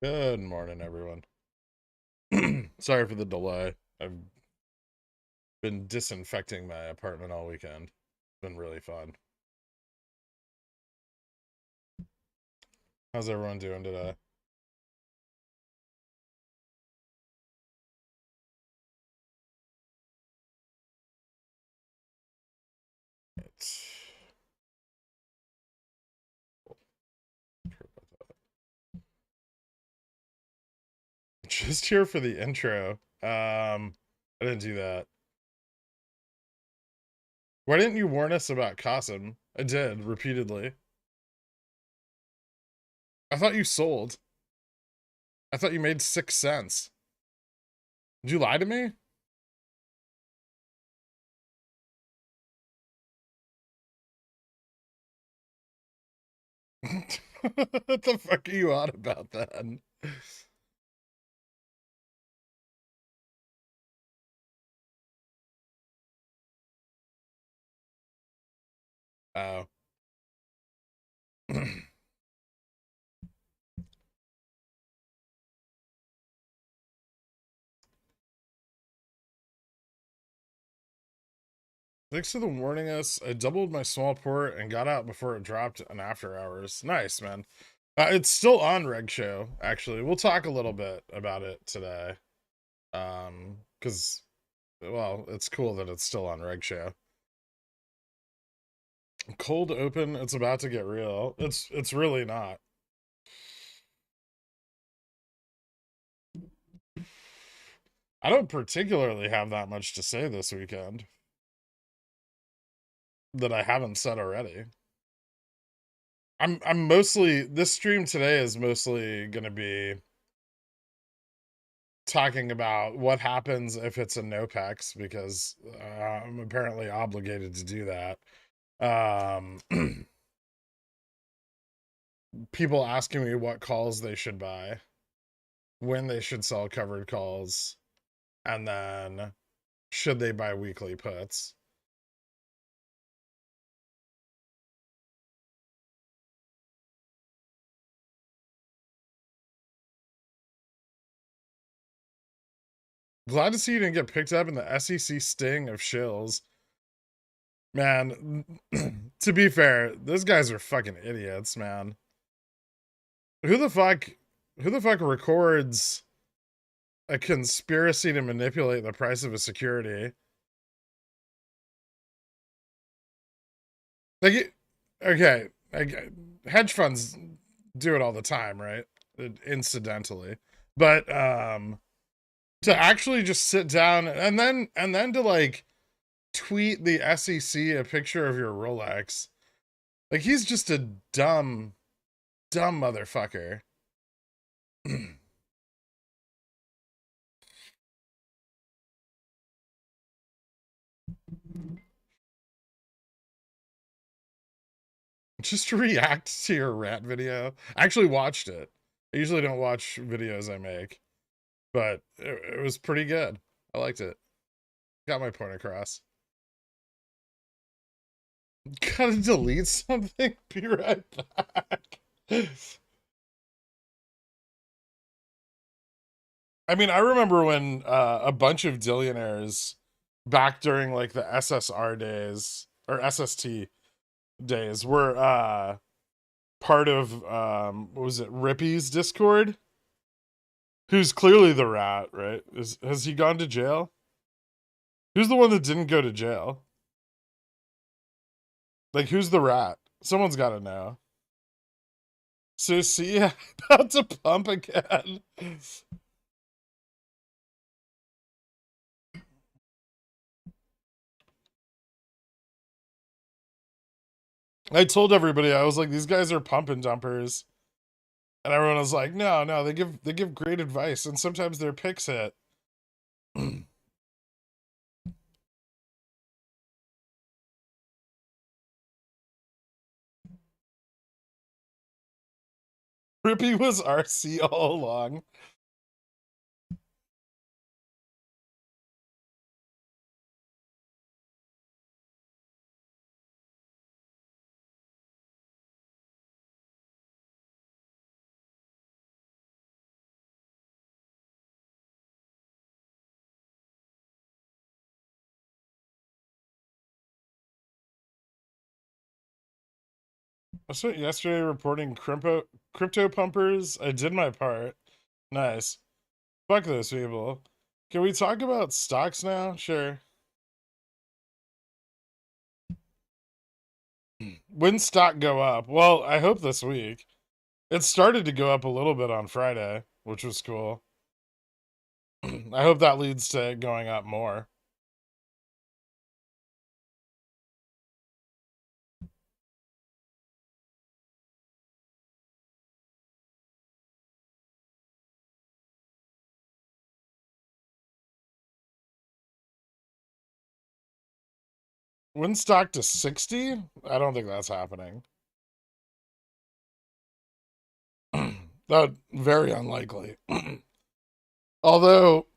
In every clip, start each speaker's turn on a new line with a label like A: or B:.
A: Good morning, everyone. Sorry for the delay. I've been disinfecting my apartment all weekend. It's been really fun. How's everyone doing today? It's just here for the intro. I didn't do that. Why didn't you warn us about Qasim? I did repeatedly. I thought you sold. I thought you made 6 cents. Did you lie to me? What the fuck are you on about then? Oh. Thanks for the warning us. I doubled my small port and got out before it dropped an after hours. Nice, man. It's still on Reg Show, actually. We'll talk a little bit about it today. Because, well, it's cool that it's still on Reg Show. Cold open, it's about to get real. It's really not. I don't particularly have that much to say this weekend that I haven't said already. I'm mostly, this stream today is mostly gonna be talking about what happens if it's a NOPEX, because I'm apparently obligated to do that. People asking me what calls they should buy, when they should sell covered calls, and then should they buy weekly puts. Glad to see you didn't get picked up in the SEC sting of shills. Man, to be fair, those guys are fucking idiots, man. Who the fuck records a conspiracy to manipulate the price of a security? Like, okay, hedge funds do it all the time, right? Incidentally, but to actually just sit down and then to like tweet the SEC a picture of your Rolex, like he's just a dumb motherfucker. Just to react to your rat video. I actually watched it. I usually don't watch videos I make, but it was pretty good. I liked it. Got my point across. Gotta delete something. Be right back. I mean, I remember when a bunch of Dillionaires back during like the SSR days or SST days were part of what was it, Rippy's Discord? Who's clearly the rat, right? Has he gone to jail? Who's the one that didn't go to jail? Like, who's the rat? Someone's got to know. So, see, about to pump again. I told everybody, I was like, these guys are pump and dumpers, and everyone was like, no, they give great advice, and sometimes their picks hit. Rippy was RC all along. I spent yesterday reporting crypto pumpers. I did my part. Nice. Fuck those people. Can we talk about stocks now? Sure. When stock go up? Well, I hope this week. It started to go up a little bit on Friday, which was cool. I hope that leads to it going up more. When stock to 60? I don't think that's happening. That very unlikely. Although,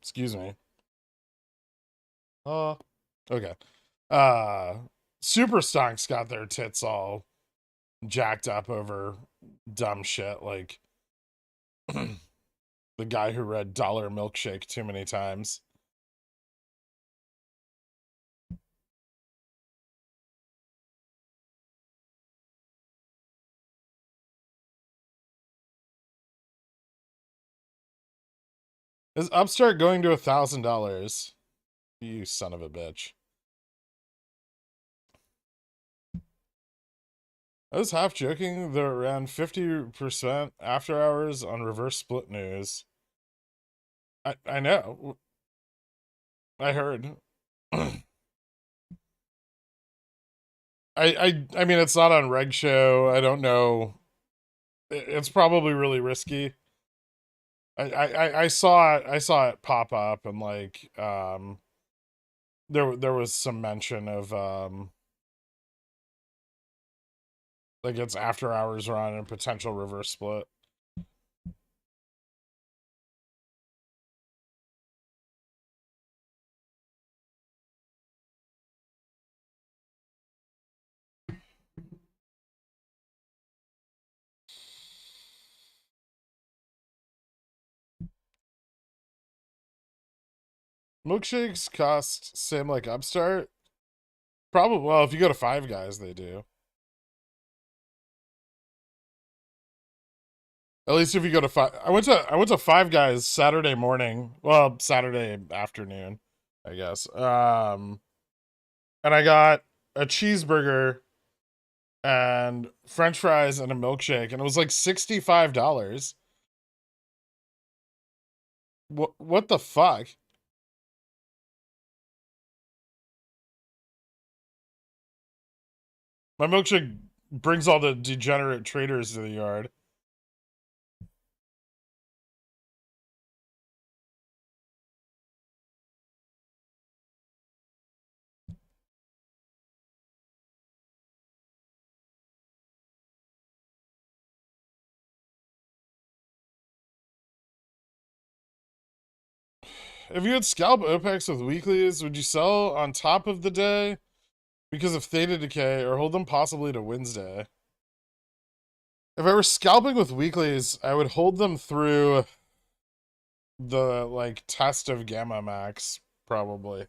A: excuse me. Okay. Uh, Super stocks got their tits all jacked up over dumb shit like the guy who read Dollar Milkshake too many times. Is Upstart going to $1,000? You son of a bitch. I was half joking. They're around 50% after hours on reverse split news. I know. I heard. I mean it's not on Reg Show. I don't know. It's probably really risky. I saw it pop up and like there was some mention of like it's after hours run and potential reverse split. Milkshakes cost same like Upstart. Probably well if you go to Five Guys they do. At least if you go to five, I went to Five Guys Saturday morning. Well, Saturday afternoon, I guess. And I got a cheeseburger and French fries and a milkshake, and it was like $65. What the fuck? My milkshake brings all the degenerate traders to the yard. If you had scalp Opex with weeklies, would you sell on top of the day because of theta decay or hold them possibly to Wednesday? If I were scalping with weeklies, I would hold them through the like test of Gamma Max, probably.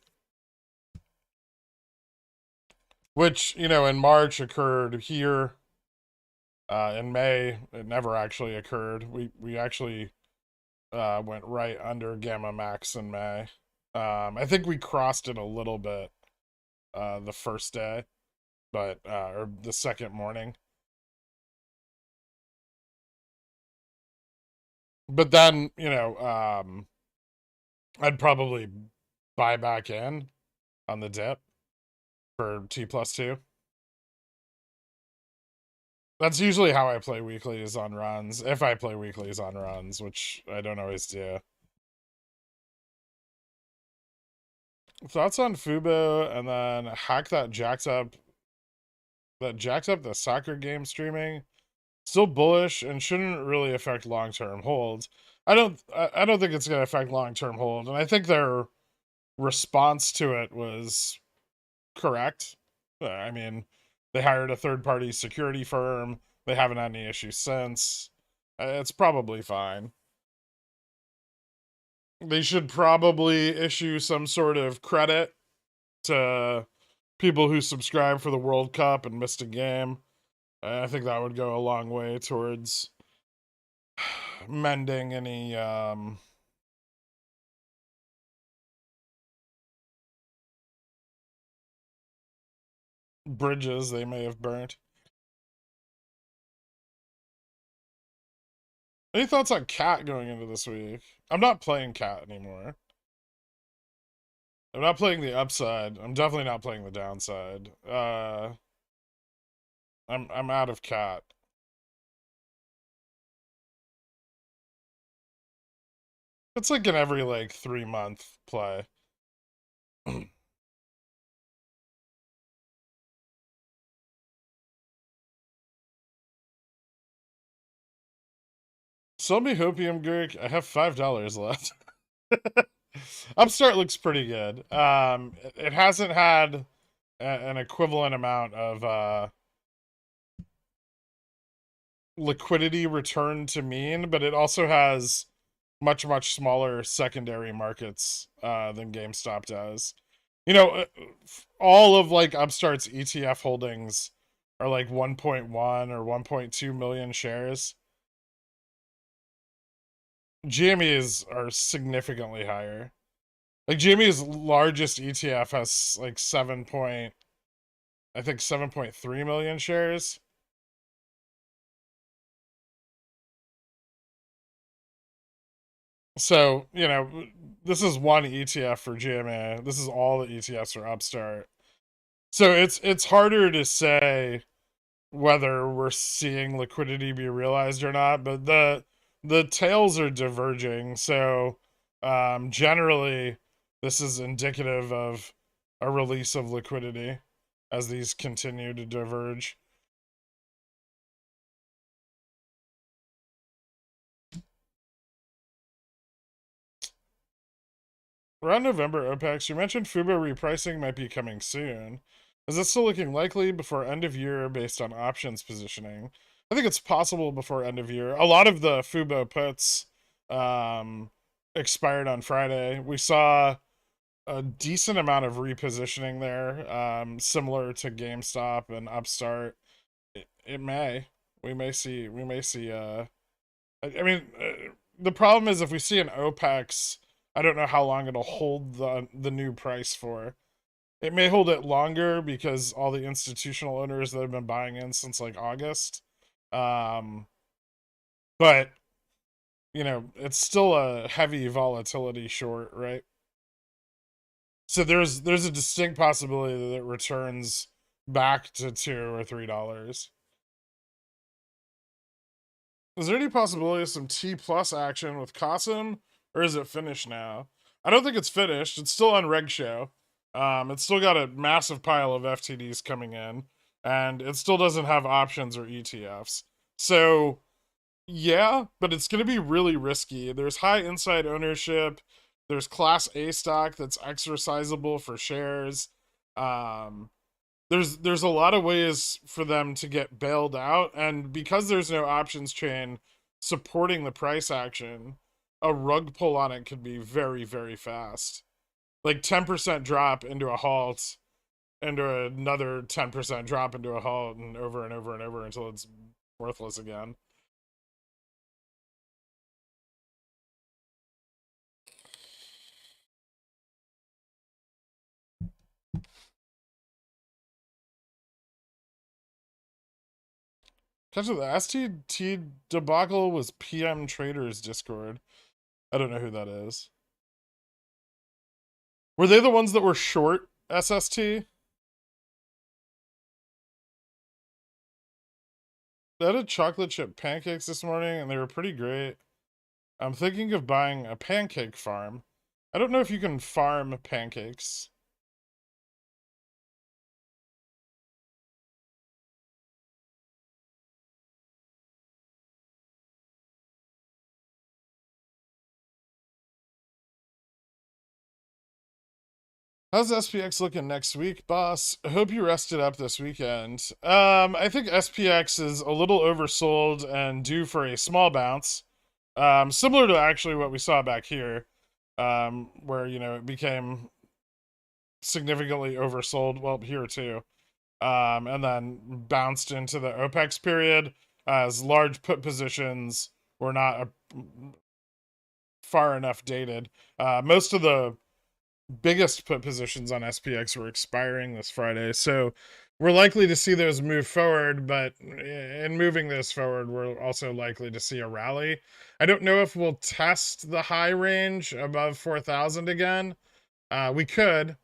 A: Which, you know, in March occurred here. In May, it never actually occurred. We actually went right under Gamma Max in May. I think we crossed it a little bit the first day, but or the second morning. But then, you know, I'd probably buy back in on the dip for T+2. That's usually how I play weeklies on runs, if I play weeklies on runs, which I don't always do. Thoughts on Fubo, and then hack that jacked up the soccer game streaming. Still bullish and shouldn't really affect long-term holds. I don't think it's going to affect long-term hold, and I think their response to it was correct. I mean, they hired a third-party security firm. They haven't had any issues since. It's probably fine. They should probably issue some sort of credit to people who subscribe for the World Cup and missed a game. I think that would go a long way towards mending any bridges they may have burnt. Any thoughts on Cat going into this week? I'm not playing Cat anymore. I'm not playing the upside. I'm definitely not playing the downside. I'm out of Cat. It's like an every like 3-month play. Sell me Hopium Greek. I have $5 left. Upstart looks pretty good. It hasn't had an equivalent amount of liquidity return to mean, but it also has much smaller secondary markets than GameStop does. You know, all of like Upstart's ETF holdings are like 1.1 or 1.2 million shares. GME's are significantly higher. Like GME's largest ETF has like 7.3 million shares. So, you know, this is one ETF for GMA. This is all the ETFs for Upstart. So it's harder to say whether we're seeing liquidity be realized or not, but the tails are diverging. So generally this is indicative of a release of liquidity as these continue to diverge. Around November, Opex, you mentioned FUBO repricing might be coming soon. Is that still looking likely before end of year based on options positioning? I think it's possible before end of year. A lot of the FUBO puts expired on Friday. We saw a decent amount of repositioning there, similar to GameStop and Upstart. It may. We may see. I mean, the problem is if we see an Opex, I don't know how long it'll hold the new price for. It may hold it longer because all the institutional owners that have been buying in since like August. But you know, it's still a heavy volatility short, right? So there's a distinct possibility that it returns back to $2 or $3. Is there any possibility of some T plus action with Qasim, or is it finished now? I don't think it's finished. It's still on Reg Show. It's still got a massive pile of FTDs coming in, and it still doesn't have options or ETFs. So, yeah, but it's going to be really risky. There's high inside ownership. There's Class A stock that's exercisable for shares. Um, there's a lot of ways for them to get bailed out, and because there's no options chain supporting the price action, a rug pull on it could be very fast. Like 10% drop into a halt, into another 10% drop into a halt, and over until it's worthless again. Catch the STT debacle was PM Traders Discord. I don't know who that is. Were they the ones that were short SST? They had chocolate chip pancakes this morning, and they were pretty great. I'm thinking of buying a pancake farm. I don't know if you can farm pancakes. How's SPX looking next week, boss? I hope you rested up this weekend. I think SPX is a little oversold and due for a small bounce. Similar to actually what we saw back here, where, you know, it became significantly oversold. Well, here too. And then bounced into the Opex period as large put positions were not far enough dated. Most of the biggest put positions on SPX were expiring this Friday, so we're likely to see those move forward, but in moving those forward, we're also likely to see a rally. I don't know if we'll test the high range above 4,000 again. We could.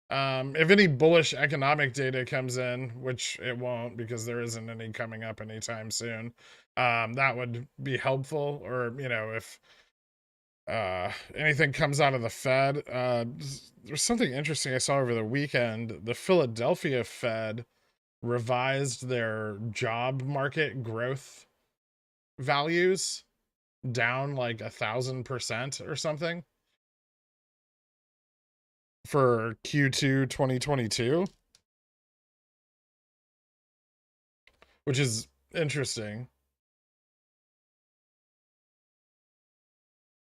A: If any bullish economic data comes in, which it won't because there isn't any coming up anytime soon, that would be helpful. Or, if anything comes out of the Fed. There's something interesting I saw over the weekend. The Philadelphia Fed revised their job market growth values down like 1,000% or something for Q2 2022, which is interesting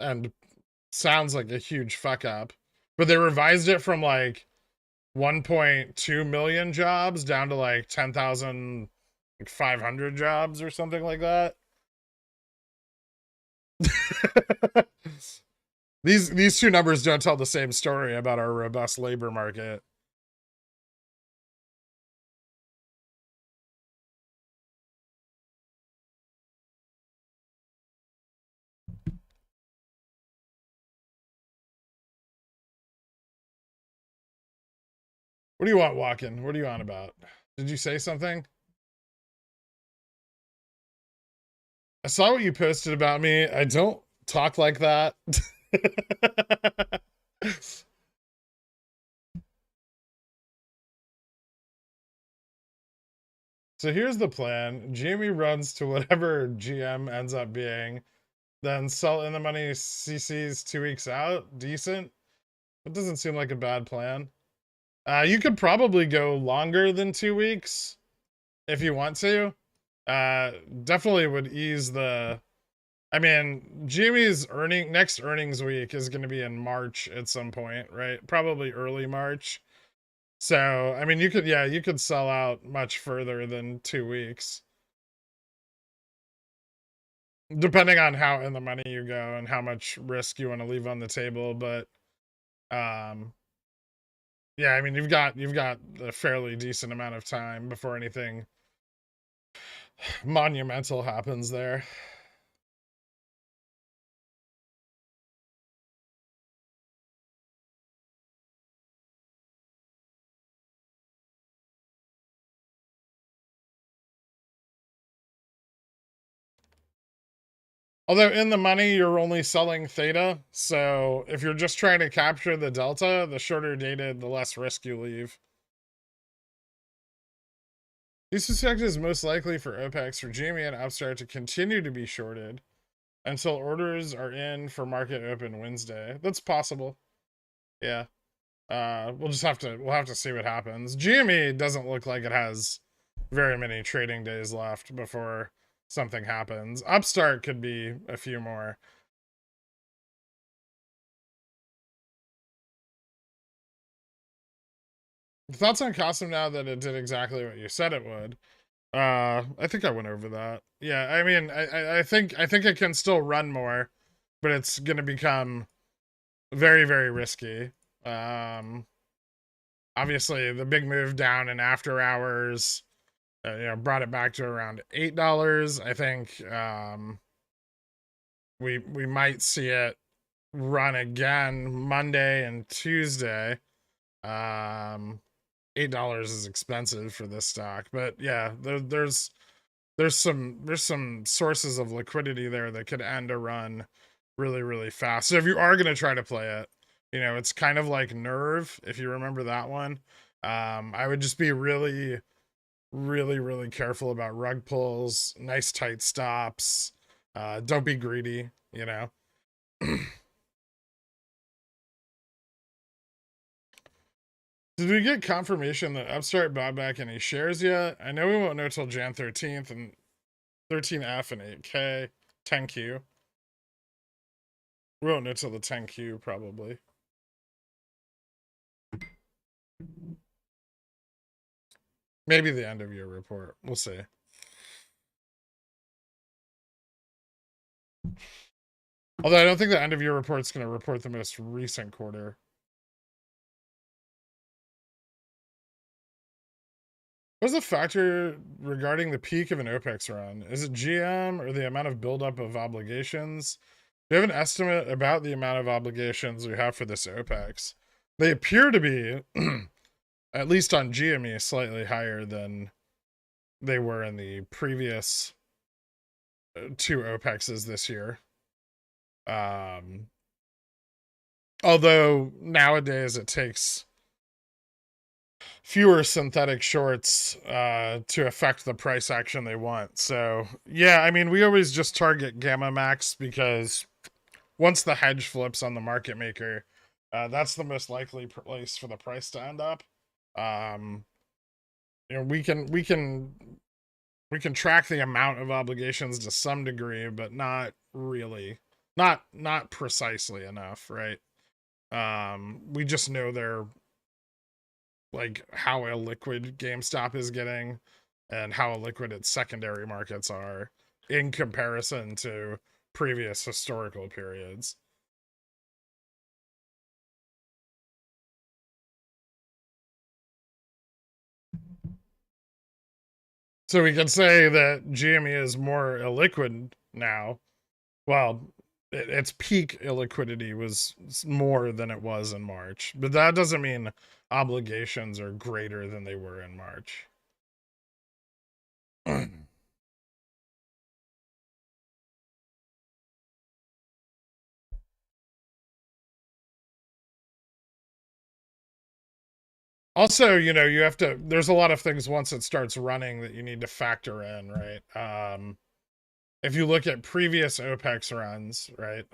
A: and sounds like a huge fuck up. But they revised it from like 1.2 million jobs down to like 10,500 jobs or something like that. These two numbers don't tell the same story about our robust labor market. What do you want, Walken? What are you on about? Did you say something? I saw what you posted about me. I don't talk like that. So here's the plan. Jamie runs to whatever GM ends up being, then sell in the money CCs 2 weeks out. Decent. It doesn't seem like a bad plan. You could probably go longer than 2 weeks if you want to. Definitely would ease the. I mean, Jimmy's next earnings week is going to be in March at some point, right? Probably early March. So, I mean, you could sell out much further than 2 weeks, depending on how in the money you go and how much risk you want to leave on the table. But, yeah, I mean, you've got a fairly decent amount of time before anything monumental happens there. Although in the money, you're only selling theta. So if you're just trying to capture the delta, the shorter dated, the less risk you leave. You suspect is most likely for Opex for Jamie and Upstart to continue to be shorted until orders are in for market open Wednesday. That's possible. Yeah. We'll have to see what happens. GME doesn't look like it has very many trading days left before something happens. Upstart could be a few more. Thoughts on Cosm now that it did exactly what you said it would? I think I went over that. Yeah, I mean, I think it can still run more, but it's gonna become very, very risky. Obviously the big move down in after hours, brought it back to around $8. I think we might see it run again Monday and Tuesday. $8 is expensive for this stock, but yeah, there's some sources of liquidity there that could end a run really, really fast. So if you are going to try to play it, it's kind of like Nerve, if you remember that one. I would just be really, really, really careful about rug pulls, nice tight stops. Don't be greedy, Did we get confirmation that Upstart bought back any shares yet? I know we won't know till Jan 13th and 13F and 8K, 10Q. We won't know till the 10Q probably. Maybe the end of year report. We'll see. Although I don't think the end of year report's going to report the most recent quarter. What's the factor regarding the peak of an Opex run? Is it GM or the amount of buildup of obligations? Do you have an estimate about the amount of obligations we have for this Opex? They appear to be, at least on GME, slightly higher than they were in the previous two Opexes this year. Although nowadays it takes fewer synthetic shorts to affect the price action they want. So yeah, I mean, we always just target gamma max because once the hedge flips on the market maker, that's the most likely place for the price to end up. You know, we can track the amount of obligations to some degree, but not really, not precisely enough, right? We just know they're like how illiquid GameStop is getting and how illiquid its secondary markets are in comparison to previous historical periods. So we can say that GME is more illiquid now. Well, its peak illiquidity was more than it was in March, but that doesn't mean obligations are greater than they were in March. Also, you know, you have to, there's a lot of things once it starts running that you need to factor in, right? If you look at previous OPEX runs, right?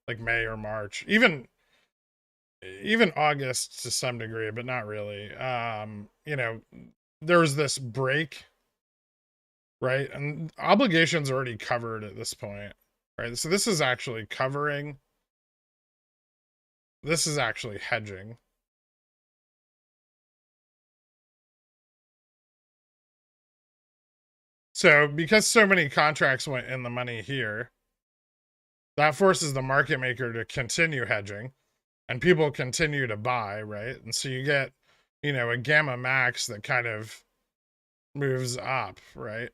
A: Like May or March, even August to some degree, but not really. You know, there's this break, right? And obligations are already covered at this point, right? So this is actually covering, this is actually hedging. So because so many contracts went in the money here, that forces the market maker to continue hedging and people continue to buy, right? And so you get, you know, a gamma max that kind of moves up, right?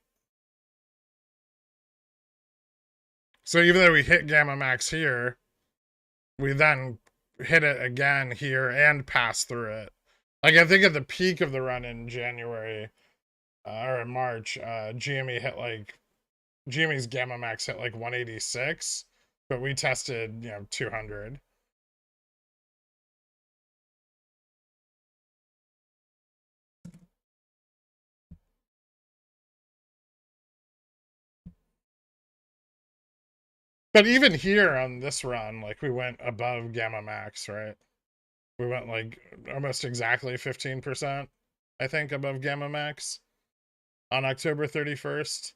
A: So even though we hit gamma max here, we then hit it again here and pass through it. Like I think at the peak of the run in January or in March, GME's gamma max hit like 186, but we tested, you know, 200. But even here on this run, like we went above gamma max, right? We went like almost exactly 15%, I think, above gamma max on October 31st.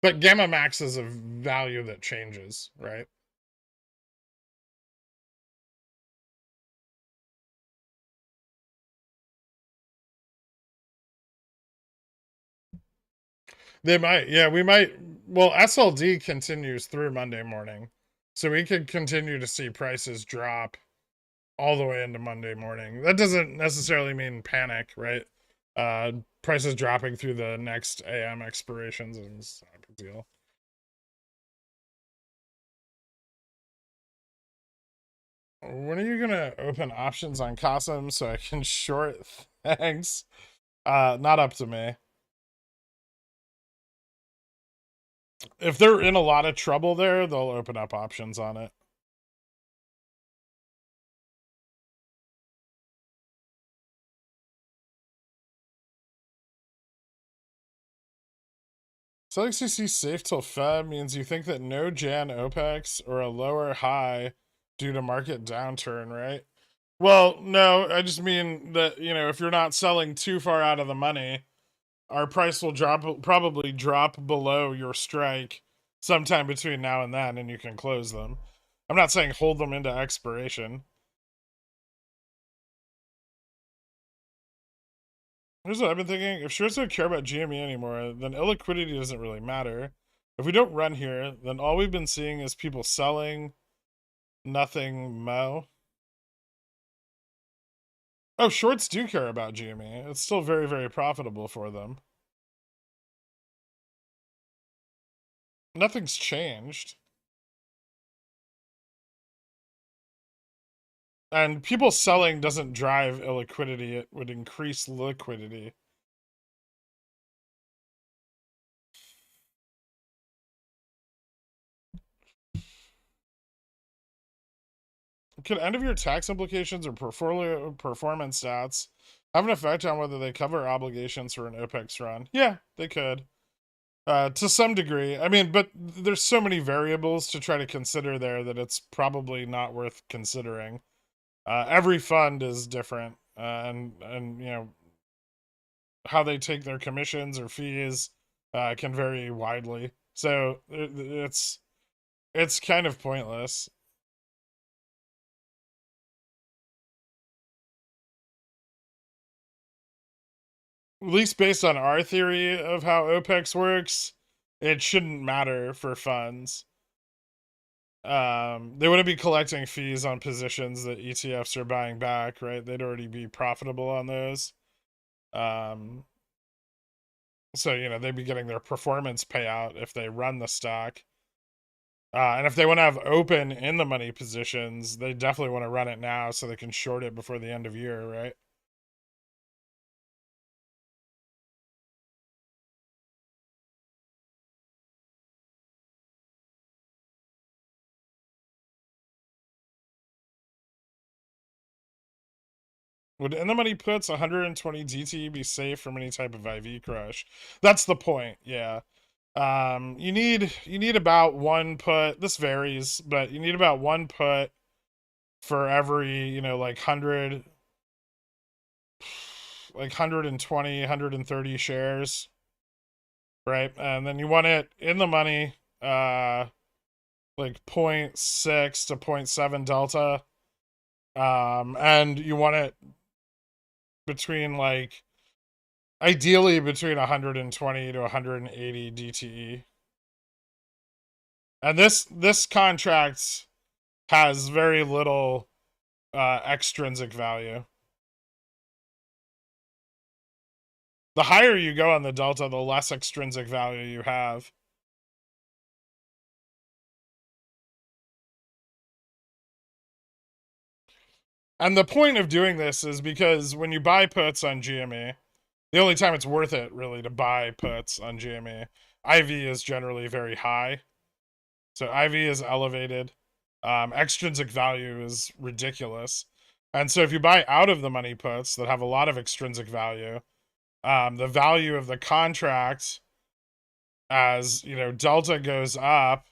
A: But gamma max is a value that changes, right? They might, yeah, we might. Well, SLD continues through Monday morning, so we could continue to see prices drop all the way into Monday morning. That doesn't necessarily mean panic, right? Prices dropping through the next AM expirations is not a big deal. When are you gonna open options on Cosm so I can short? Thanks. Not up to me. If they're in a lot of trouble there, they'll open up options on it. Selling CC safe till Feb means you think that no Jan OPEX or a lower high due to market downturn, right? Well, no, I just mean that, you know, if you're not selling too far out of the money, our price will probably drop below your strike sometime between now and then, and you can close them. I'm not saying hold them into expiration. Here's what I've been thinking. If shorts don't care about GME anymore, then illiquidity doesn't really matter. If we don't run here, then all we've been seeing is people selling nothing mo. Oh, shorts do care about GME. It's still very, very profitable for them. Nothing's changed. And people selling doesn't drive illiquidity. It would increase liquidity. Could end of year tax implications or portfolio performance stats have an effect on whether they cover obligations for an Opex run? Yeah, they could. To some degree. I mean, but there's so many variables to try to consider there that it's probably not worth considering. Every fund is different, and you know how they take their commissions or fees can vary widely. So it's kind of pointless. At least based on our theory of how OPEX works, it shouldn't matter for funds. They wouldn't be collecting fees on positions that ETFs are buying back, right? They'd already be profitable on those. So, you know, they'd be getting their performance payout if they run the stock. And if they want to have open in the money positions, they definitely want to run it now so they can short it before the end of year, right? Would in the money puts 120 DT be safe from any type of IV crush? That's the point, yeah. You need about one put. This varies, but you need about one put for every, you know, like 120, 130 shares, right? And then you want it in the money, like 0.6 to 0.7 delta. And you want it between like ideally between 120 to 180 DTE. And this contract has very little extrinsic value. The higher you go on the delta, the less extrinsic value you have. And the point of doing this is because when you buy puts on GME, the only time it's worth it really to buy puts on GME, IV is generally very high. So IV is elevated. Extrinsic value is ridiculous. And so if you buy out of the money puts that have a lot of extrinsic value, the value of the contract as, you know, delta goes up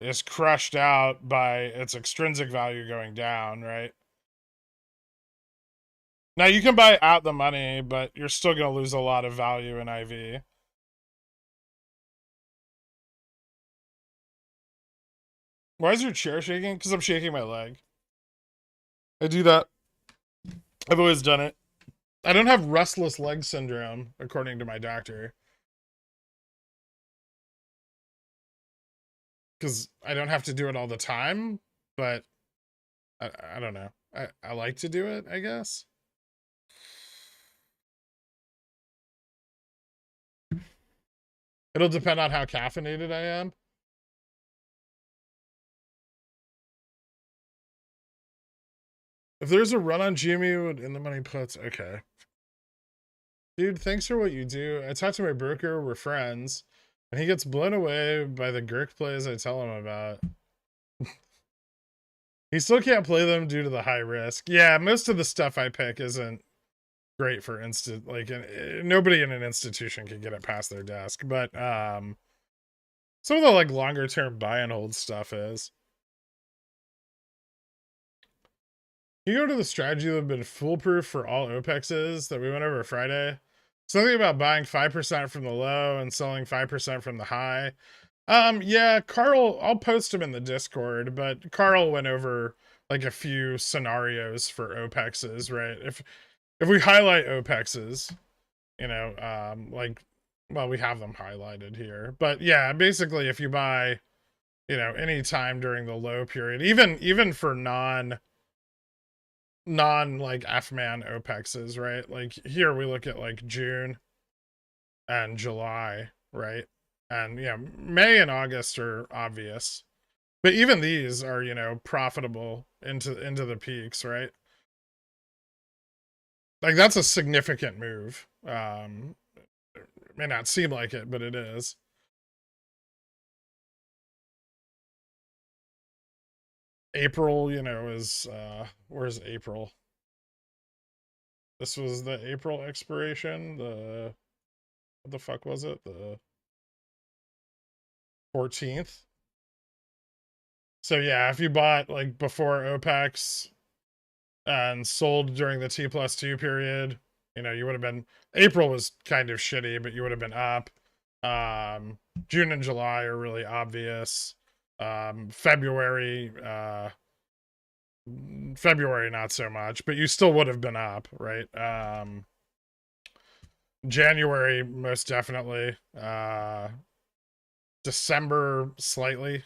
A: is crushed out by its extrinsic value going down, right? Now you can buy out the money, but you're still going to lose a lot of value in IV. Why is your chair shaking? Because I'm shaking my leg. I do that. I've always done it. I don't have restless leg syndrome, according to my doctor. Because I don't have to do it all the time, but I don't know. I like to do it, I guess. It'll depend on how caffeinated I am. If there's a run on GME in the money puts, okay. Dude, thanks for what you do. I talked to my broker, we're friends, and he gets blown away by the Gurk plays I tell him about. He still can't play them due to the high risk. Yeah, most of the stuff I pick isn't great for nobody in an institution can get it past their desk, but some of the like longer term buy and hold stuff is. You go to the strategy that have been foolproof for all OPEXs that we went over Friday. Something about buying 5% from the low and selling 5% from the high. Yeah, Carl, I'll post him in the Discord, but Carl went over like a few scenarios for OPEXs, right? If we highlight OPEXs, like, well, we have them highlighted here, but yeah, basically if you buy, any time during the low period, even for non like F-man OPEXs, right? Like here we look at like June and July, right? And yeah, May and August are obvious. But even these are, profitable into the peaks, right? Like that's a significant move. It may not seem like it, but it is. April, is where's April? This was the April expiration. What the fuck was it? The 14th. So yeah, if you bought like before OPEX and sold during the T+2 period, you would have been, April was kind of shitty, but you would have been up. June and July are really obvious. February, February not so much, but you still would have been up, right? January most definitely. December slightly.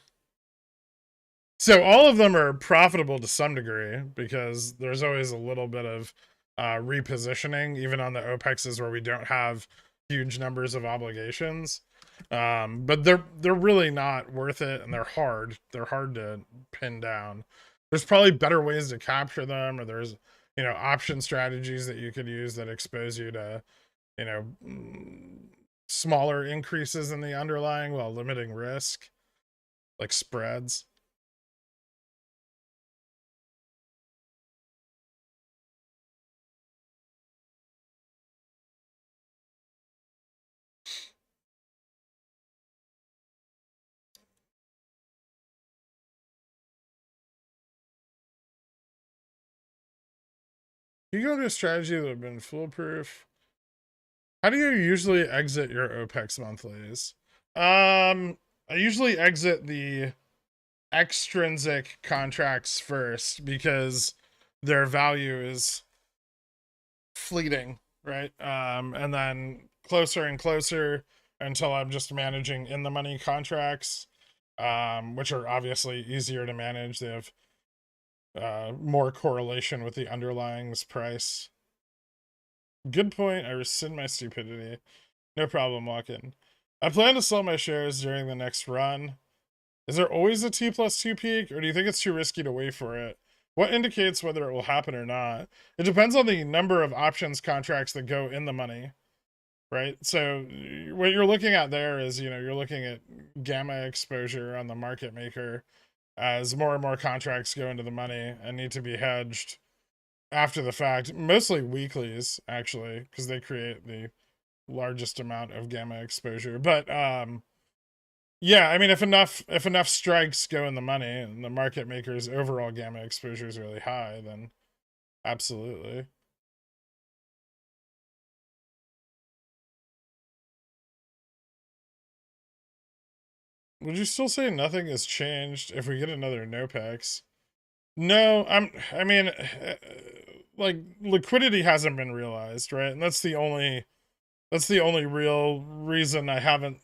A: So all of them are profitable to some degree because there's always a little bit of repositioning, even on the OPEXs where we don't have huge numbers of obligations. But they're really not worth it, and they're hard. They're hard to pin down. There's probably better ways to capture them, or there's option strategies that you could use that expose you to you know smaller increases in the underlying while limiting risk, like spreads. You go to a strategy that would have been foolproof. How do you usually exit your OPEX monthlies? I usually exit the extrinsic contracts first because their value is fleeting, right? And then closer and closer until I'm just managing in the money contracts, which are obviously easier to manage. They have more correlation with the underlying's price. Good point. I rescind my stupidity. No problem, Walkin. I plan to sell my shares during the next run. Is there always a T+2 peak, or do you think it's too risky to wait for it? What indicates whether it will happen or not? It depends on the number of options contracts that go in the money, right? So what you're looking at there is, you're looking at gamma exposure on the market maker as more and more contracts go into the money and need to be hedged after the fact, mostly weeklies actually, because they create the largest amount of gamma exposure. But yeah, I mean, if enough strikes go in the money and the market maker's overall gamma exposure is really high, then absolutely. Would you still say nothing has changed if we get another NOPEX? No, I mean, like liquidity hasn't been realized, right? And that's the only real reason I haven't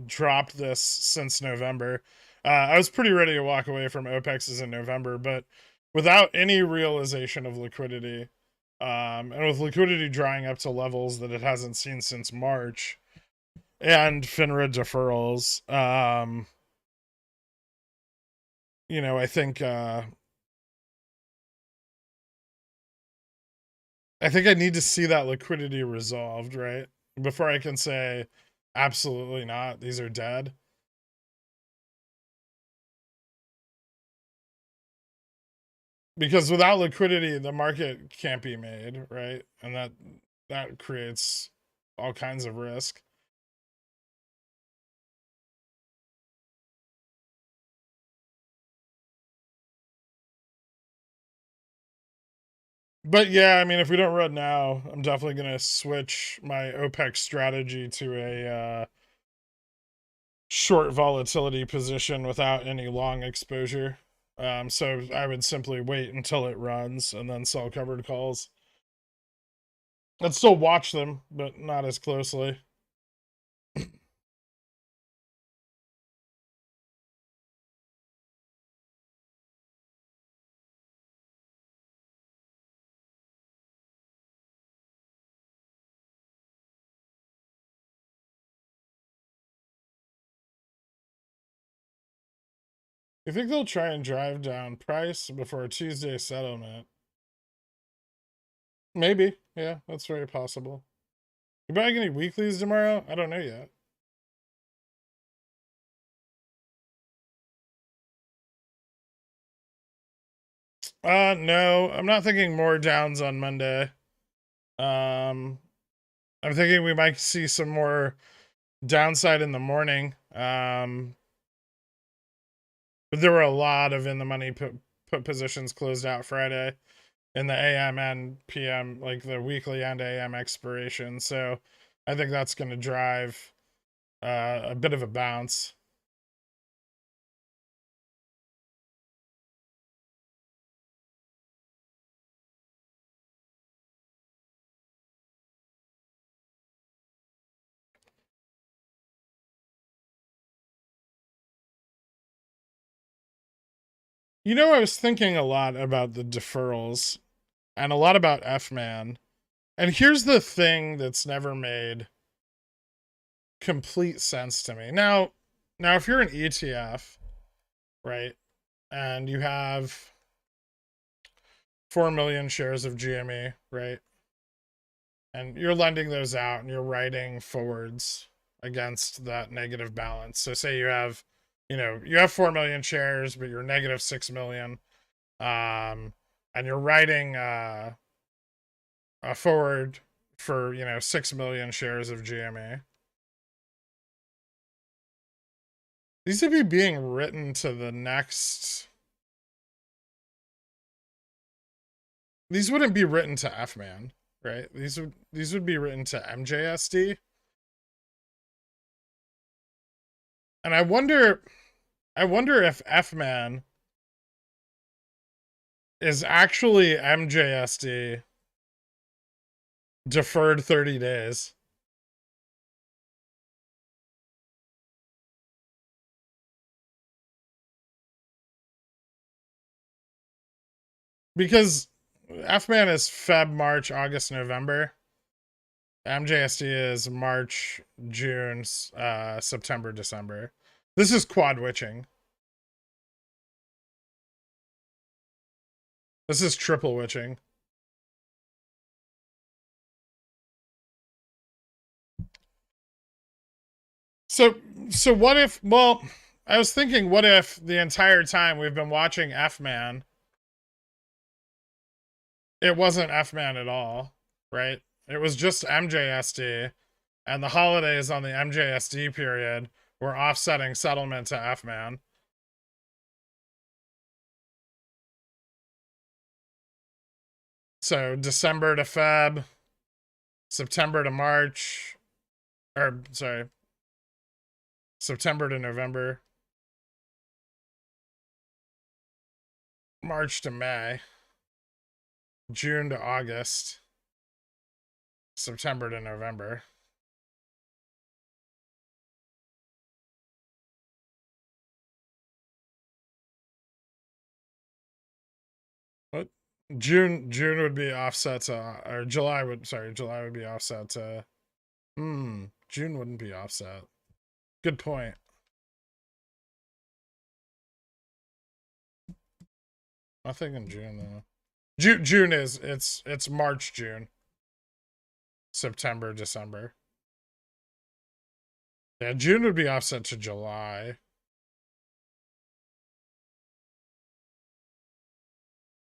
A: dropped this since November. I was pretty ready to walk away from OPEXs in November, but without any realization of liquidity, and with liquidity drying up to levels that it hasn't seen since March, and FINRA deferrals, I think I need to see that liquidity resolved, right? Before I can say absolutely not, these are dead. Because without liquidity, the market can't be made, right? And that creates all kinds of risk. But yeah, I mean, if we don't run now, I'm definitely gonna switch my OPEX strategy to a short volatility position without any long exposure. So I would simply wait until it runs and then sell covered calls. I'd still watch them, but not as closely. You think they'll try and drive down price before Tuesday settlement? Maybe. Yeah, that's very possible. You buying any weeklies tomorrow? I don't know yet. No, I'm not thinking more downs on Monday. I'm thinking we might see some more downside in the morning. But there were a lot of in the money put positions closed out Friday in the AM and PM, like the weekly and AM expiration. So I think that's going to drive a bit of a bounce. You know, I was thinking a lot about the deferrals and a lot about F-Man. And here's the thing that's never made complete sense to me. Now if you're an ETF, right, and you have 4 million shares of GME, right, and you're lending those out and you're writing forwards against that negative balance. So say you have, you have 4 million shares, but you're negative 6 million, and you're writing a forward for 6 million shares of GME. These would be being written to the next. These wouldn't be written to F-Man, right? These would be written to MJSD. And I wonder if F-Man is actually MJSD deferred 30 days. Because F-Man is Feb, March, August, November. MJSD is March, June, September, December. This is quad witching. This is triple witching. So what if, well, I was thinking, what if the entire time we've been watching F-Man, it wasn't F-Man at all, right? It was just MJSD, and the holidays on the MJSD period were offsetting settlement to F-Man. So December to Feb, September to March, or sorry, September to November, March to May, June to August, September to November. What? June would be offset to, or July would be offset to. June wouldn't be offset. Good point. Nothing in June though. June is it's March, June, September, December. Yeah, June would be offset to July.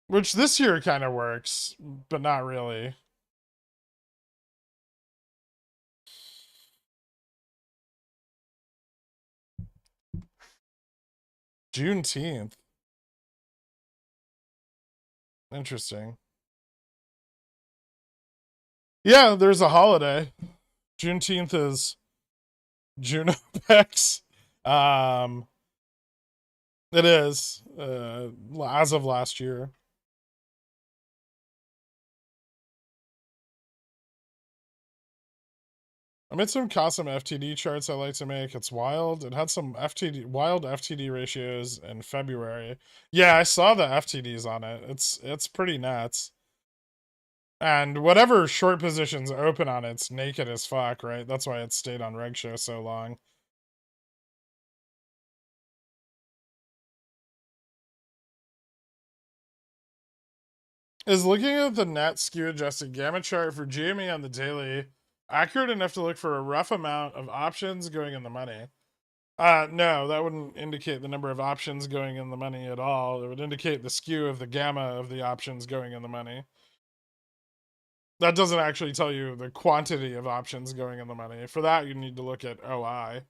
A: Which this year kind of works, but not really. Juneteenth. Interesting. Yeah, there's a holiday. Juneteenth is June Opex. Um, it is as of last year. I made some custom FTD charts I like to make. It's wild. It had some wild FTD ratios in February. Yeah, I saw the FTDs on it. It's pretty nuts. And whatever short positions open on it's naked as fuck, right? That's why it stayed on Reg Show so long. Is looking at the net skew adjusted gamma chart for GME on the daily accurate enough to look for a rough amount of options going in the money? No, that wouldn't indicate the number of options going in the money at all. It would indicate the skew of the gamma of the options going in the money. That doesn't actually tell you the quantity of options going in the money. For that, you need to look at OI.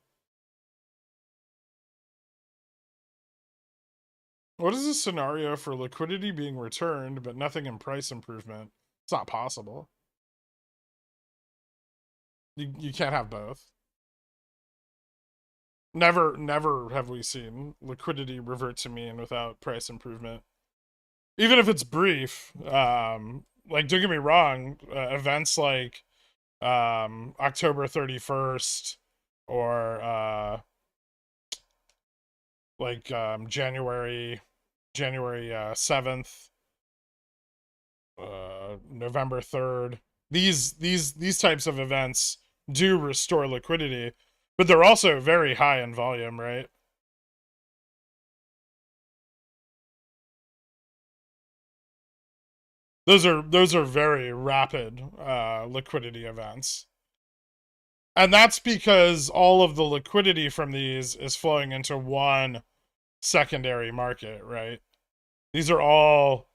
A: What is the scenario for liquidity being returned, but nothing in price improvement? It's not possible. You can't have both. Never have we seen liquidity revert to mean without price improvement. Even if it's brief, like don't get me wrong, events like October 31st or like January 7th, November 3rd. These types of events do restore liquidity, but they're also very high in volume, right? Those are very rapid liquidity events. And that's because all of the liquidity from these is flowing into one secondary market, right? These are all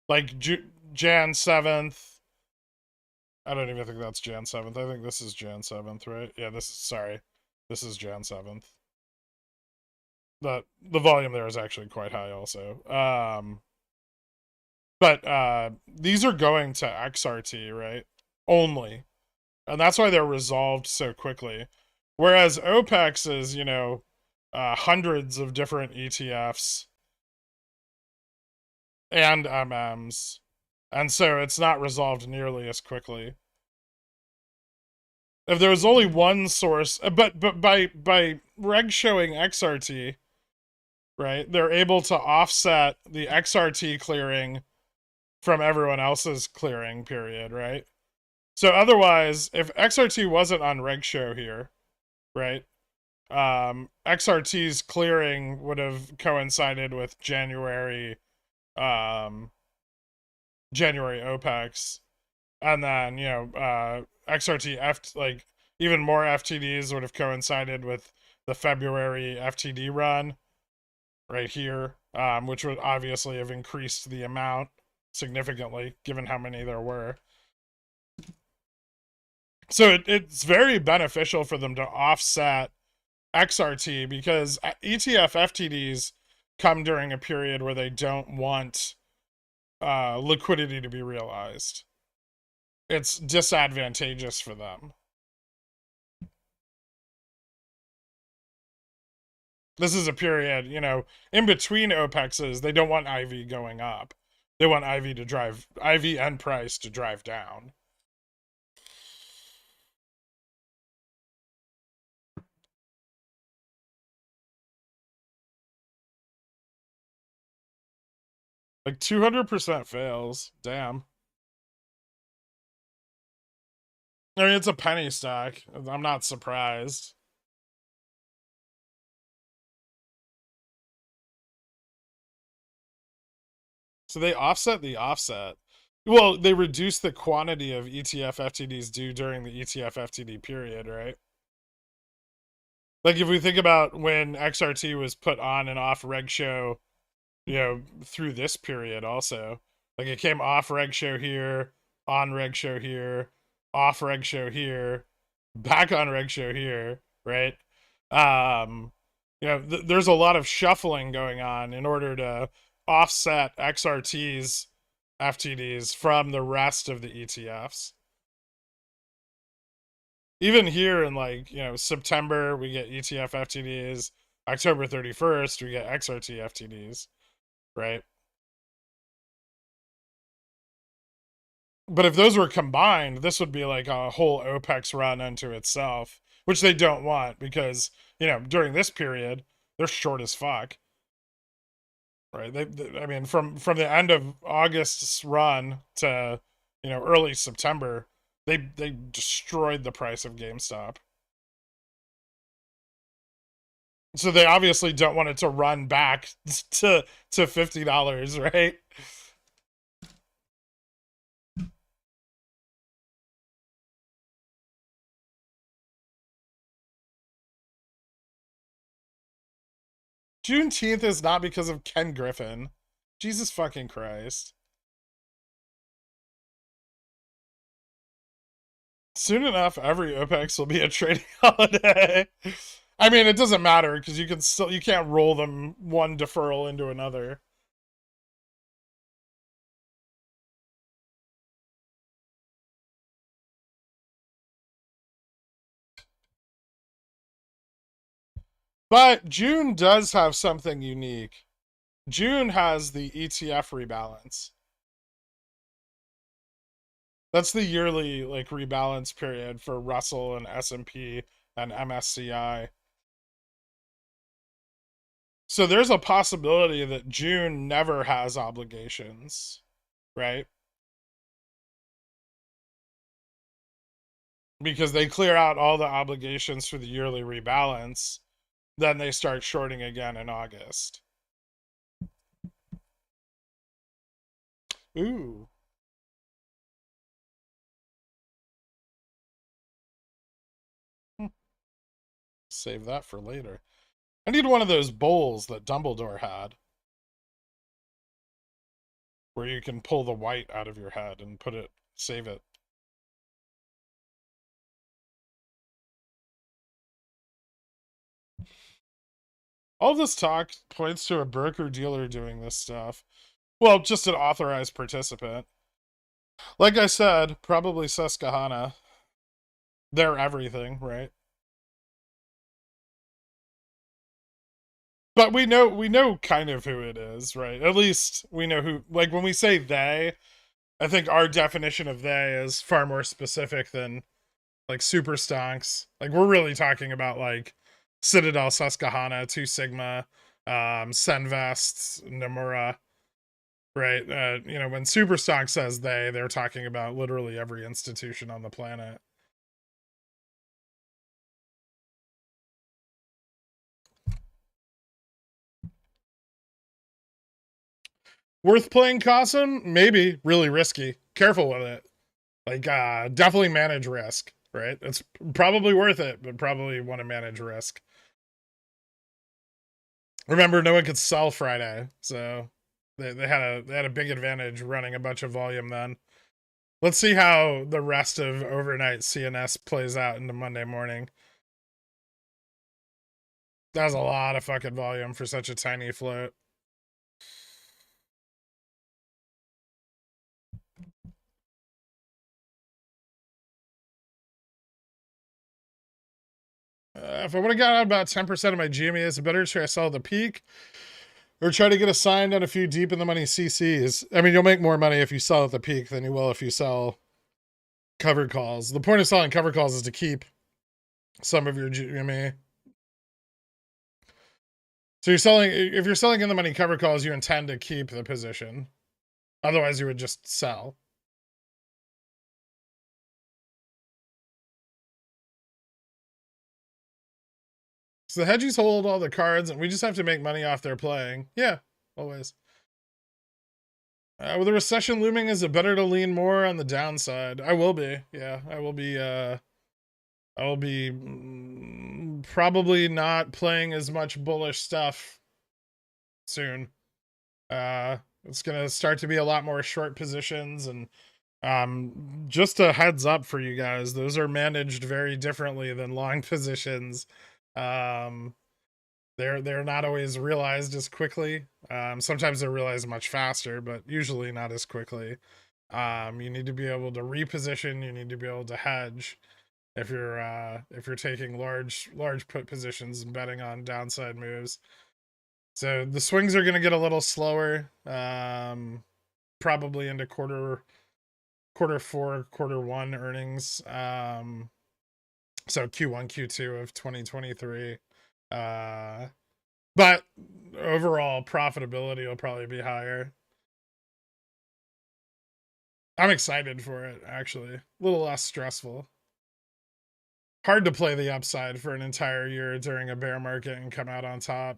A: like Jan 7th. I don't even think that's Jan 7th. I think this is Jan 7th, right? Yeah, this is Jan 7th. The volume there is actually quite high also. But these are going to XRT, right? Only. And that's why they're resolved so quickly. Whereas Opex is, hundreds of different ETFs and MMs. And so it's not resolved nearly as quickly. If there was only one source, but by Reg showing XRT, right, they're able to offset the XRT clearing from everyone else's clearing period, right? So otherwise, if XRT wasn't on Reg Show here, right, XRT's clearing would have coincided with January Opex, and then XRT like even more FTDs would have coincided with the February FTD run right here, which would obviously have increased the amount significantly given how many there were. So it's very beneficial for them to offset XRT because ETF FTDs come during a period where they don't want liquidity to be realized. It's disadvantageous for them. This is a period, in between OPEXs, they don't want IV going up. They want IV and price to drive down. Like 200% fails. Damn. I mean, it's a penny stock. I'm not surprised. So they offset the offset. Well, they reduce the quantity of ETF FTDs due during the ETF FTD period, right? Like if we think about when XRT was put on and off Reg Show, through this period also. Like it came off Reg Show here, on Reg Show here, off Reg Show here, back on Reg Show here, right? There's a lot of shuffling going on in order to offset XRT's FTDs from the rest of the ETFs. Even here in September, we get ETF FTDs. October 31st, we get XRT FTDs, right? But if those were combined, this would be like a whole Opex run unto itself, which they don't want because, during this period, they're short as fuck. Right? I mean, from the end of August's run to, early September, they destroyed the price of GameStop. So they obviously don't want it to run back to $50, right? Juneteenth is not because of Ken Griffin. Jesus fucking Christ. Soon enough, every Opex will be a trading holiday. I mean, it doesn't matter because you can't roll them one deferral into another. But June does have something unique. June has the ETF rebalance. That's the yearly rebalance period for Russell and S&P and MSCI. So there's a possibility that June never has obligations, right? Because they clear out all the obligations for the yearly rebalance, then they start shorting again in August. Ooh. Save that for later. I need one of those bowls that Dumbledore had, where you can pull the white out of your head and save it. All this talk points to a broker-dealer doing this stuff. Well, just an authorized participant. Like I said, probably Susquehanna. They're everything, right? But we know kind of who it is, right? At least we know who. Like when we say they, I think our definition of they is far more specific than super stonks. Like we're really talking about Citadel, Susquehanna, Two Sigma, Senvest, Nomura, right? When Super Stonk says they're talking about literally every institution on the planet. Worth playing Cosm? Maybe. Really risky. Careful with it. Definitely manage risk, right? It's probably worth it, but probably want to manage risk. Remember, no one could sell Friday, so they had a big advantage running a bunch of volume then. Let's see how the rest of overnight CNS plays out into Monday morning. That was a lot of fucking volume for such a tiny float. If I would have got out about 10% of my GME, it's better to try to sell at the peak or try to get assigned on a few deep in the money CCs. I mean, you'll make more money if you sell at the peak than you will if you sell covered calls. The point of selling covered calls is to keep some of your GME. So if you're selling in the money covered calls, you intend to keep the position. Otherwise, you would just sell. So the hedgies hold all the cards, and we just have to make money off their playing. Yeah, always. With a recession looming, is it better to lean more on the downside? I will be. Yeah, I will be. I will be probably not playing as much bullish stuff soon. It's gonna start to be a lot more short positions, and just a heads up for you guys, those are managed very differently than long positions. They're not always realized as quickly. Sometimes they're realized much faster, but usually not as quickly. You need to be able to reposition, you need to be able to hedge. if you're taking large put positions and betting on downside moves. So the swings are going to get a little slower, probably into quarter four, quarter one earnings. So Q1, Q2 of 2023. But overall profitability will probably be higher. I'm excited for it, actually. A little less stressful. Hard to play the upside for an entire year during a bear market and come out on top.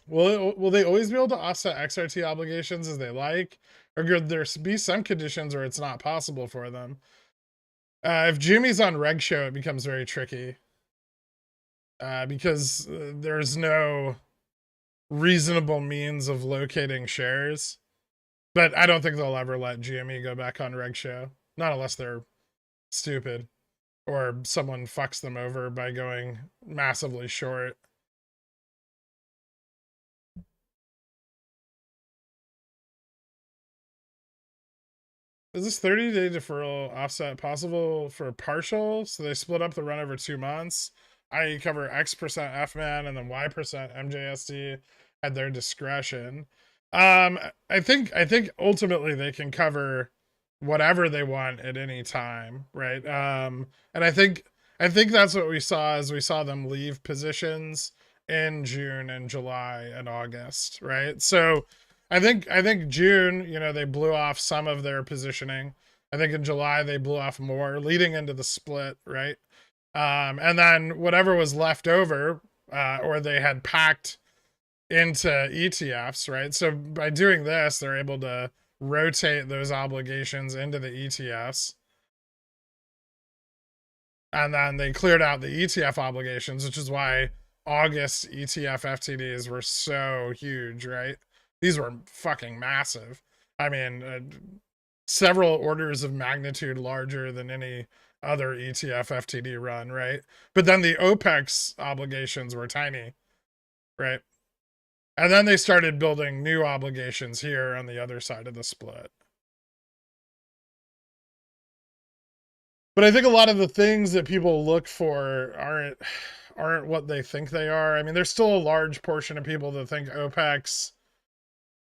A: Will they always be able to offset XRT obligations as they like? Or could there be some conditions where it's not possible for them? If Jimmy's on Reg Show, it becomes very tricky. Because there's no reasonable means of locating shares. But I don't think they'll ever let GME go back on Reg Show. Not unless they're stupid. Or someone fucks them over by going massively short. Is this 30-day deferral offset possible for partial? So they split up the run over 2 months, i.e. cover X% FMAN and then Y% MJSD at their discretion. I think ultimately they can cover whatever they want at any time, right? And I think that's what we saw as we saw them leave positions in June and July and August, right? So I think June, you know, they blew off some of their positioning. I think in July they blew off more leading into the split, right? And then whatever was left over, or they had packed into ETFs, right? So by doing this, they're able to rotate those obligations into the ETFs. And then they cleared out the ETF obligations, which is why August ETF FTDs were so huge, right? These were fucking massive. I mean, several orders of magnitude larger than any other ETF FTD run, right? But then the Opex obligations were tiny, right? And then they started building new obligations here on the other side of the split. But I think a lot of the things that people look for aren't what they think they are. I mean, there's still a large portion of people that think Opex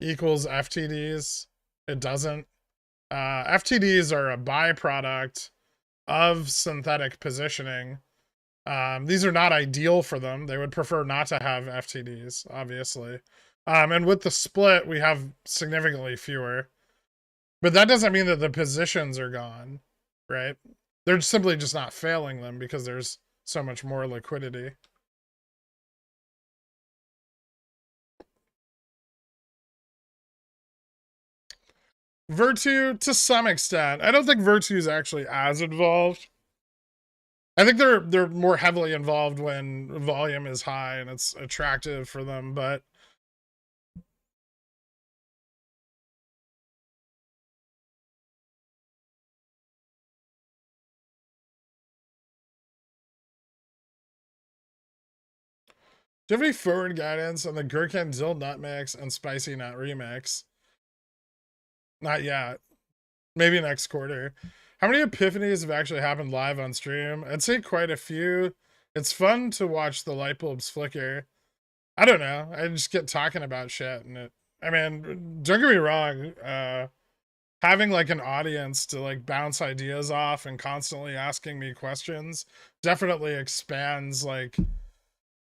A: equals FTDs. It doesn't. FTDs are a byproduct of synthetic positioning. These are not ideal for them. They would prefer not to have FTDs, obviously. And with the split, we have significantly fewer. But that doesn't mean that the positions are gone, right? They're simply just not failing them because there's so much more liquidity. Virtue, to some extent. I don't think Virtue is actually as involved. I think they're more heavily involved when volume is high and it's attractive for them, but do you have any forward guidance on the Gherkin Dill Nut Mix and Spicy Nut Remix? Not yet. Maybe next quarter. How many epiphanies have actually happened live on stream? I'd say quite a few. It's fun to watch the light bulbs flicker. I don't know. I just get talking about shit and I mean, don't get me wrong, having like an audience to like bounce ideas off and constantly asking me questions definitely expands like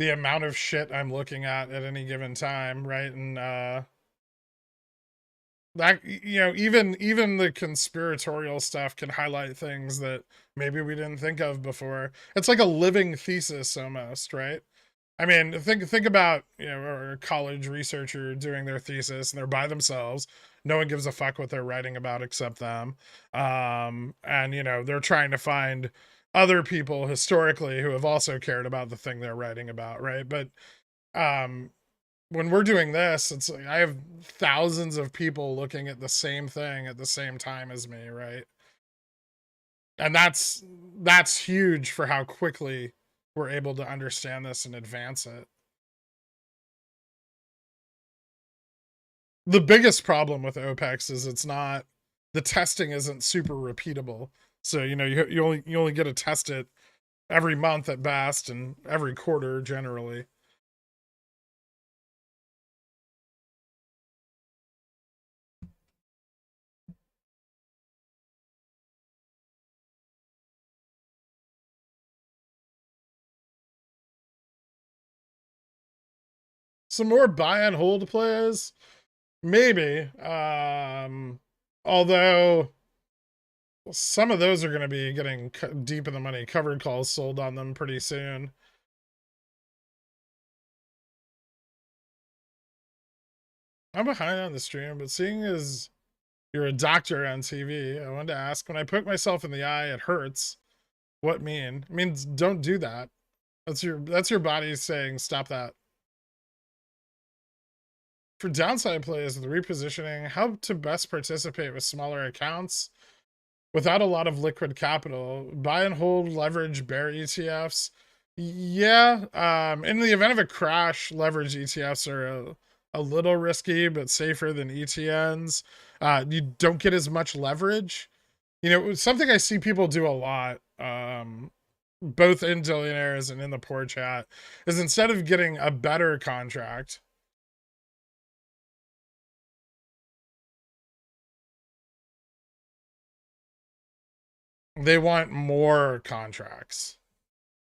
A: the amount of shit I'm looking at any given time, right? And that, you know, even the conspiratorial stuff can highlight things that maybe we didn't think of before. It's like a living thesis almost, right? I mean, think about, you know, a college researcher doing their thesis and they're by themselves. No one gives a fuck what they're writing about except them. And you know, they're trying to find other people historically who have also cared about the thing they're writing about, right? But when we're doing this, it's like I have thousands of people looking at the same thing at the same time as me, right? And that's huge for how quickly we're able to understand this and advance it. The biggest problem with Opex is the testing isn't super repeatable. So, you only get to test it every month at best and every quarter generally. Some more buy and hold plays, maybe. Although some of those are going to be getting deep in the money. Covered calls sold on them pretty soon. I'm behind on the stream, but seeing as you're a doctor on TV, I wanted to ask, when I poke myself in the eye, it hurts. What mean? It means don't do that. That's your body saying stop that. For downside plays with repositioning, how to best participate with smaller accounts without a lot of liquid capital. Buy and hold leverage bear ETFs. Yeah, in the event of a crash, leverage ETFs are a little risky, but safer than ETNs. You don't get as much leverage. Something I see people do a lot, both in Dillionaires and in the poor chat, is instead of getting a better contract, they want more contracts.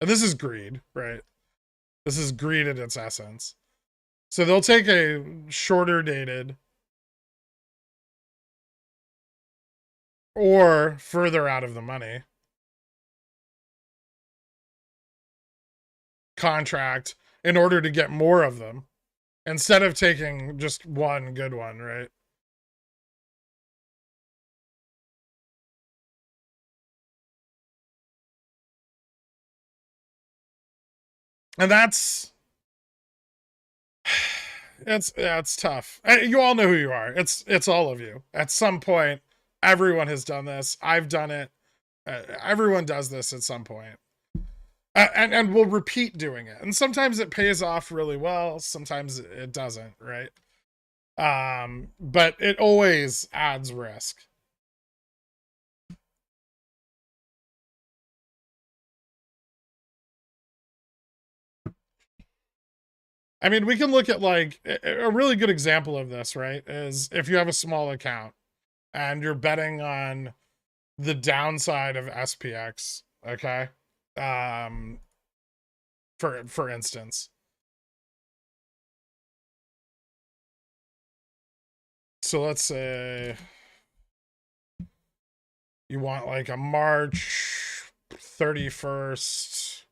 A: And this is greed, right? This is greed at its essence. So they'll take a shorter dated or further out of the money contract in order to get more of them instead of taking just one good one, right? And that's it's tough. You all know who you are. It's all of you. At some point, everyone has done this. I've done it. Everyone does this at some point. And we'll repeat doing it. And sometimes it pays off really well. Sometimes it doesn't, right? But it always adds risk. I mean, we can look at like a really good example of this, right? Is if you have a small account and you're betting on the downside of SPX, okay? For instance. So let's say you want like a March 31st,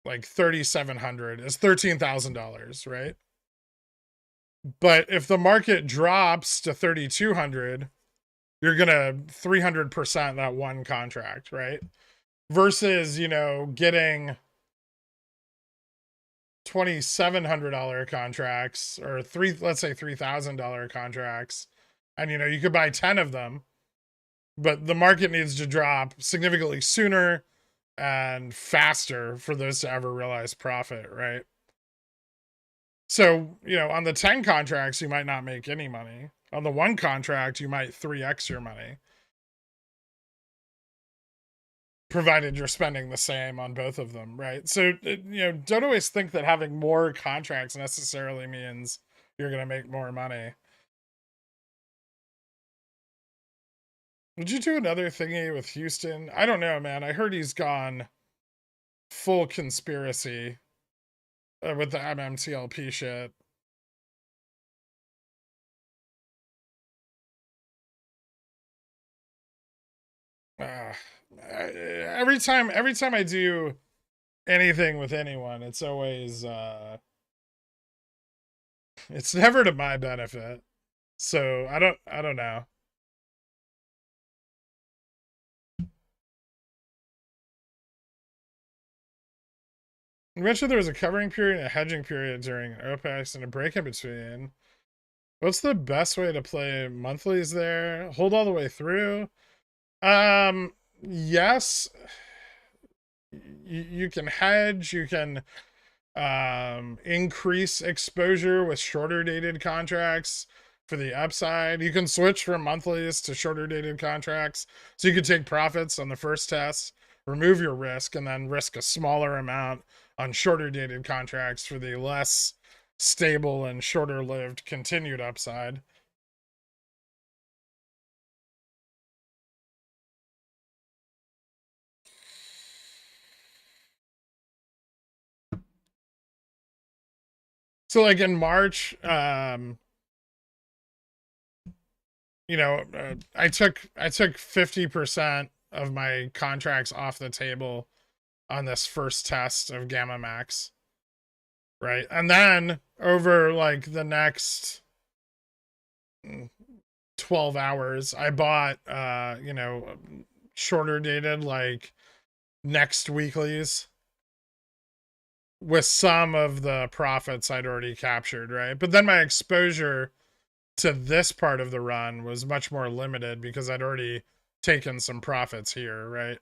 A: like 3,700 is $13,000, right? But if the market drops to 3,200, you're gonna 300% that one contract, right? Versus, getting $2,700 contracts or let's say $3,000 contracts, and you could buy 10 of them, but the market needs to drop significantly sooner and faster for those to ever realize profit, right? So, on the 10 contracts, you might not make any money. On the one contract, you might 3x your money, provided you're spending the same on both of them, right? So, don't always think that having more contracts necessarily means you're going to make more money. Would you do another thingy with Houston? I don't know, man. I heard he's gone full conspiracy with the MMTLP shit. Every time I do anything with anyone, it's always it's never to my benefit. So I don't know. You mentioned there was a covering period and a hedging period during Opex and a break in between. What's the best way to play monthlies there? Hold all the way through? Yes. You can hedge, you can increase exposure with shorter dated contracts for the upside. You can switch from monthlies to shorter dated contracts, so you can take profits on the first test, remove your risk, and then risk a smaller amount on shorter dated contracts for the less stable and shorter lived continued upside. So like in March, I took 50% of my contracts off the table on this first test of Gamma Max, right? And then over like the next 12 hours, I bought shorter dated like next weeklies with some of the profits I'd already captured, right? But then my exposure to this part of the run was much more limited because I'd already taken some profits here, right?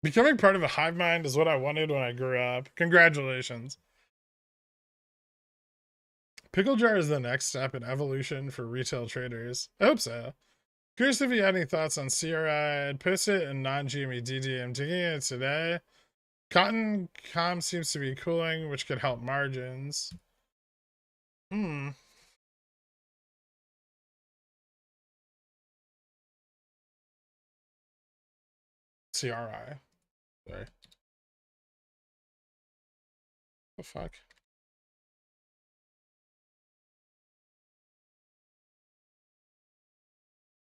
A: Becoming part of a hive mind is what I wanted when I grew up. Congratulations. Pickle jar is the next step in evolution for retail traders. I hope so. Curious if you had any thoughts on CRI. I'd post it in non-GME DD. I'm taking it today. Cotton com seems to be cooling, which could help margins. CRI. Sorry. The fuck?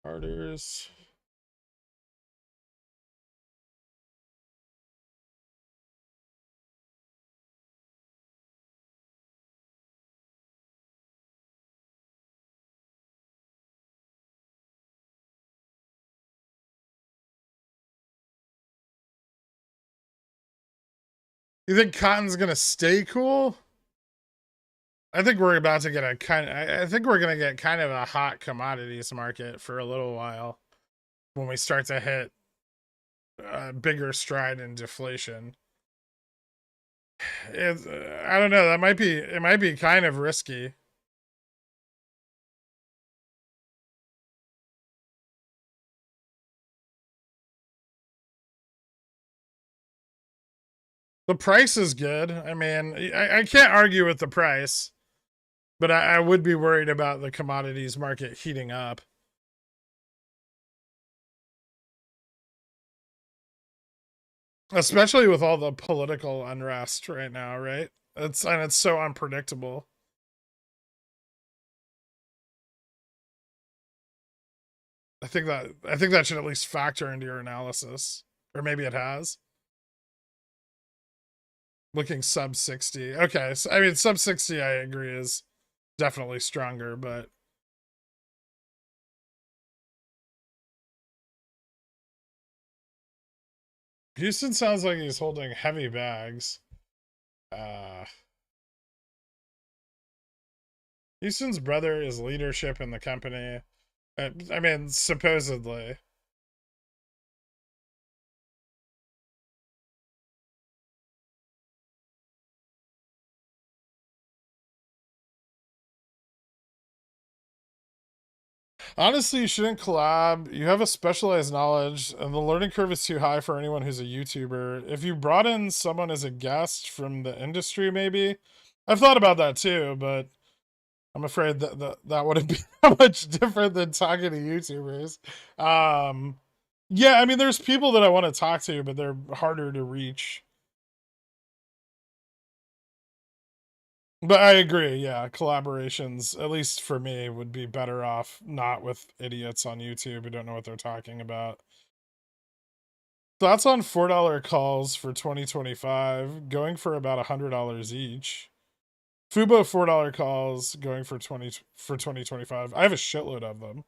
A: Orders. You think cotton's gonna stay cool? I think we're about to get I think we're gonna get kind of a hot commodities market for a little while when we start to hit a bigger stride in deflation. I don't know. It might be kind of risky. The price is good. I mean, I can't argue with the price, but I would be worried about the commodities market heating up. Especially with all the political unrest right now, right? It's so unpredictable. I think that should at least factor into your analysis. Or maybe it has. Looking sub 60. Okay, so I mean sub 60 I agree is definitely stronger, but Houston sounds like he's holding heavy bags. Houston's brother is leadership in the company. I mean, supposedly. Honestly, you shouldn't collab. You have a specialized knowledge, and the learning curve is too high for anyone who's a YouTuber. If you brought in someone as a guest from the industry, maybe. I've thought about that too, but I'm afraid that wouldn't be that much different than talking to YouTubers. Yeah, I mean, there's people that I want to talk to, but they're harder to reach. But I agree, yeah, collaborations, at least for me, would be better off not with idiots on YouTube who don't know what they're talking about. Thoughts on $4 calls for 2025, going for about $100 each. Fubo $4 calls going for 2025. I have a shitload of them.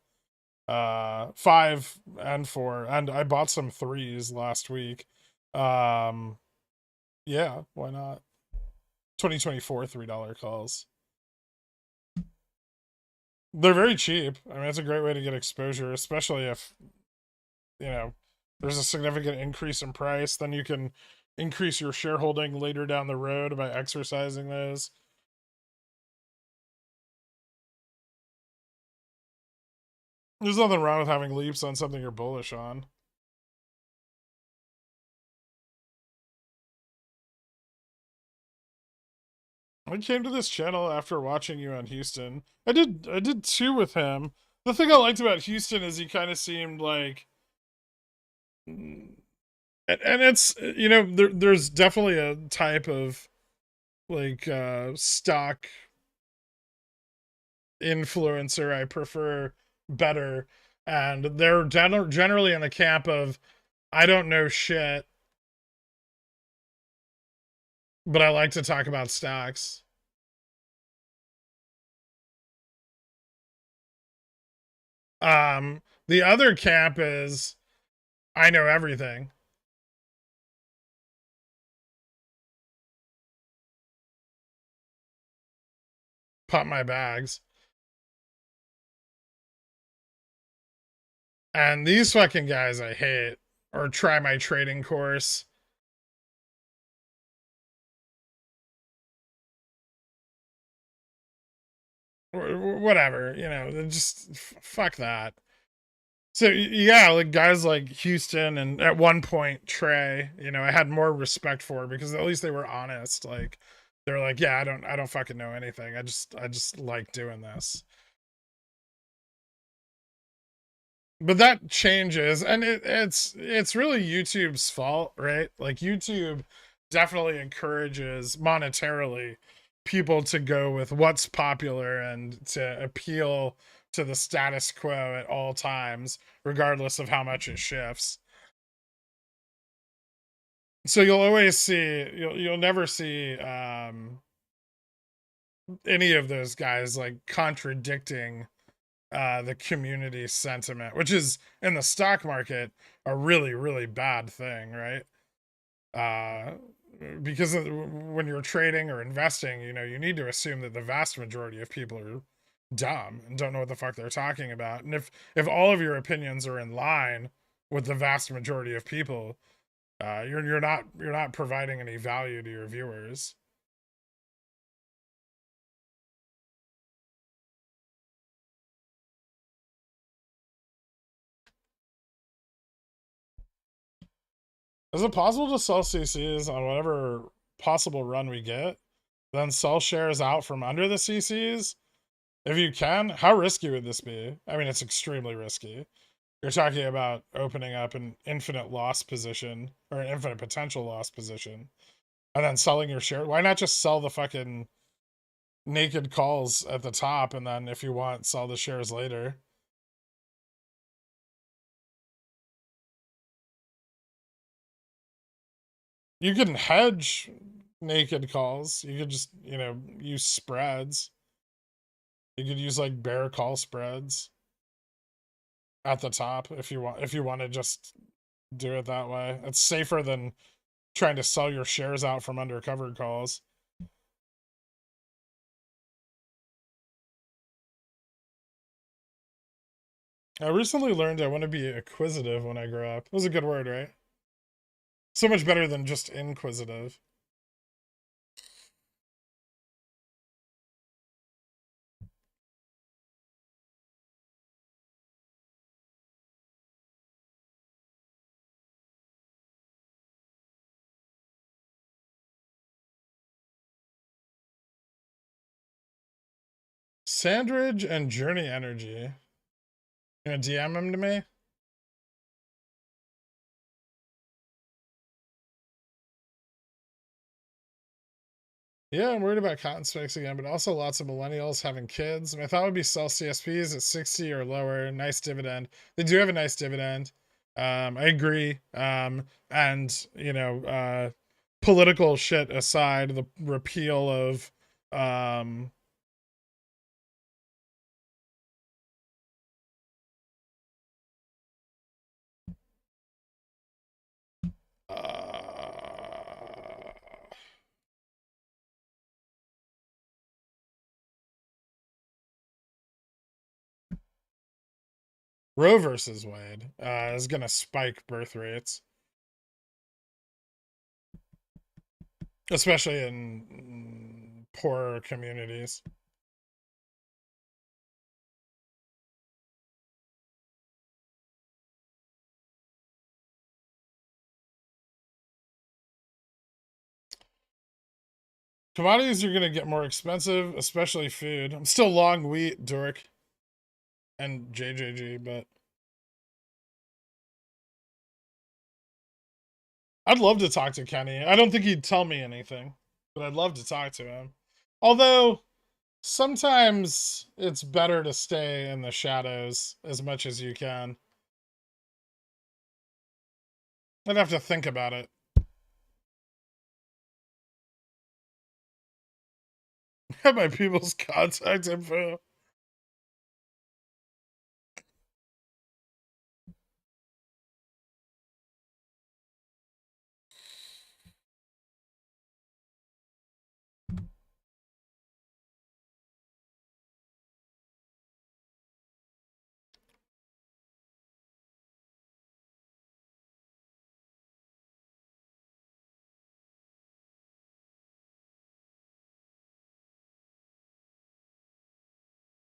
A: 5 and 4, and I bought some 3s last week. Yeah, why not? 2024 $3 calls. They're very cheap. I mean, it's a great way to get exposure, especially if, you know, there's a significant increase in price. Then you can increase your shareholding later down the road by exercising those. There's nothing wrong with having leaps on something you're bullish on. I came to this channel after watching you on Houston. I did two with him. The thing I liked about Houston is he kind of seemed like, and it's, there's definitely a type of like stock influencer I prefer better, and they're generally in the camp of I don't know shit, but I like to talk about stocks. The other camp is I know everything. Pump my bags. And these fucking guys I hate. Or try my trading course. Whatever, just fuck that. So yeah, like guys like Houston and at one point Trey, I had more respect for because at least they were honest. Like they're like, yeah, I don't fucking know anything. I just like doing this. But that changes, and it's really YouTube's fault, right? Like YouTube definitely encourages monetarily people to go with what's popular and to appeal to the status quo at all times, regardless of how much it shifts. So you'll never see any of those guys like contradicting the community sentiment, which is in the stock market a really, really bad thing, right? Uh, because when you're trading or investing, you need to assume that the vast majority of people are dumb and don't know what the fuck they're talking about. And if all of your opinions are in line with the vast majority of people, you're not providing any value to your viewers. Is it possible to sell CCs on whatever possible run we get, then sell shares out from under the CCs? If you can, how risky would this be? I mean, it's extremely risky. You're talking about opening up an infinite loss position or an infinite potential loss position and then selling your share. Why not just sell the fucking naked calls at the top and then if you want, sell the shares later? You can hedge naked calls. You could just, use spreads. You could use like bear call spreads at the top if you want to just do it that way. It's safer than trying to sell your shares out from under covered calls. I recently learned I want to be acquisitive when I grow up. It was a good word, right? So much better than just inquisitive. Sandridge and Journey Energy. You gonna DM him to me? Yeah, I'm worried about cotton specs again, but also lots of millennials having kids. My thought would be sell CSPs at 60 or lower. Nice dividend. They do have a nice dividend. I agree. And political shit aside, the repeal of um uh Roe versus Wade is going to spike birth rates, especially in poorer communities. Commodities are going to get more expensive, especially food. I'm still long wheat, Dork, and JJG, but I'd love to talk to Kenny. I don't think he'd tell me anything, but I'd love to talk to him. Although, sometimes it's better to stay in the shadows as much as you can. I'd have to think about it. Have my people's contact info.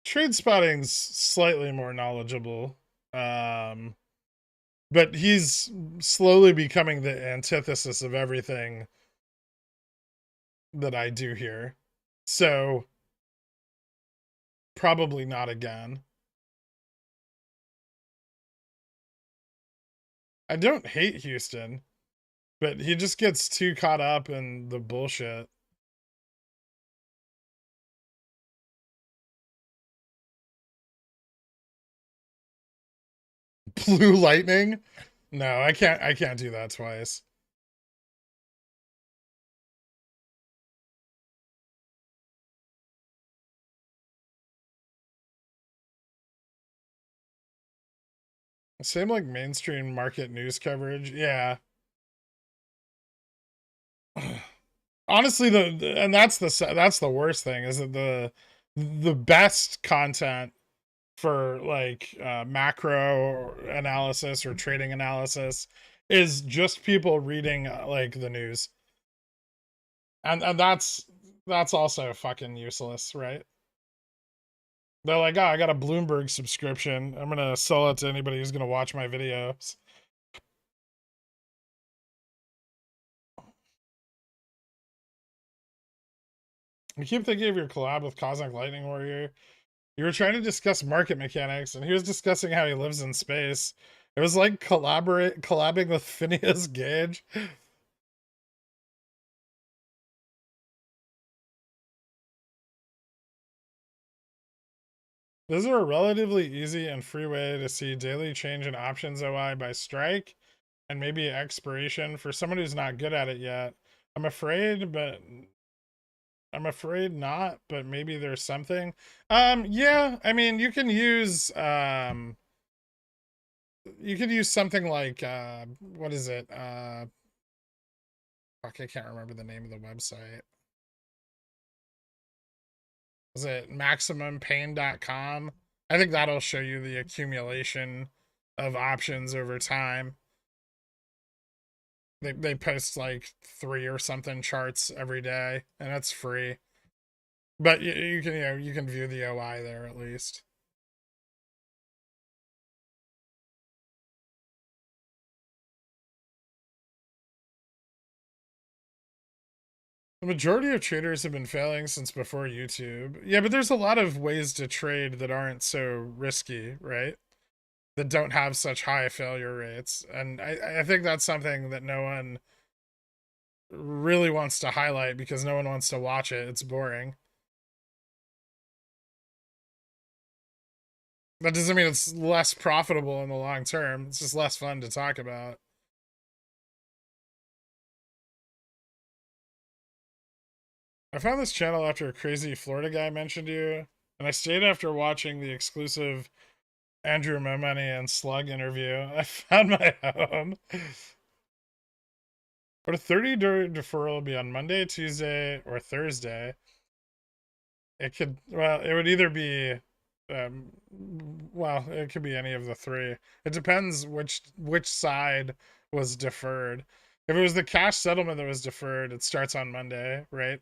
A: Trade spotting's slightly more knowledgeable. But he's slowly becoming the antithesis of everything that I do here. So, probably not again. I don't hate Houston, but he just gets too caught up in the bullshit. Blue lightning? No, I can't do that twice. Same like mainstream market news coverage. Yeah. Honestly, and that's the worst thing is that the best content for like macro analysis or trading analysis is just people reading like the news, and that's also fucking useless, right? They're like, oh, I got a Bloomberg subscription, I'm gonna sell it to anybody who's gonna watch my videos. I keep thinking of your collab with Cosmic Lightning Warrior. You were trying to discuss market mechanics, and he was discussing how he lives in space. It was like collabing with Phineas Gage. Those are a relatively easy and free way to see daily change in options OI by strike and maybe expiration for someone who's not good at it yet. I'm afraid, but I'm afraid not, but maybe there's something. Yeah, I mean, you could use something like what is it? Fuck, I can't remember the name of the website. Is it maximumpain.com? I think that'll show you the accumulation of options over time. They post like 3 or something charts every day, and that's free. But you can you can view the OI there at least. The majority of traders have been failing since before YouTube. Yeah, but there's a lot of ways to trade that aren't so risky, right? That don't have such high failure rates. And I think that's something that no one really wants to highlight because no one wants to watch it. It's boring. That doesn't mean it's less profitable in the long term. It's just less fun to talk about. I found this channel after a crazy Florida guy mentioned you, and I stayed after watching the exclusive Andrew Momeney and Slug interview. I found my home. But a 30-day deferral will be on Monday, Tuesday, or Thursday. It could, well, it would either be Well, it could be any of the three. It depends which side was deferred. If it was the cash settlement that was deferred, it starts on Monday, right?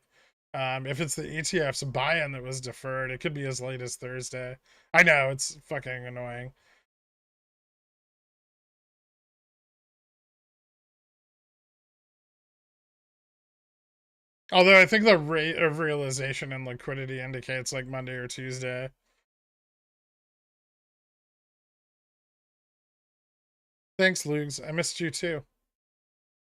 A: If it's the ETF's buy-in that was deferred, it could be as late as Thursday. I know, it's fucking annoying. Although I think the rate of realization and liquidity indicates like Monday or Tuesday. Thanks, Lugs. I missed you too.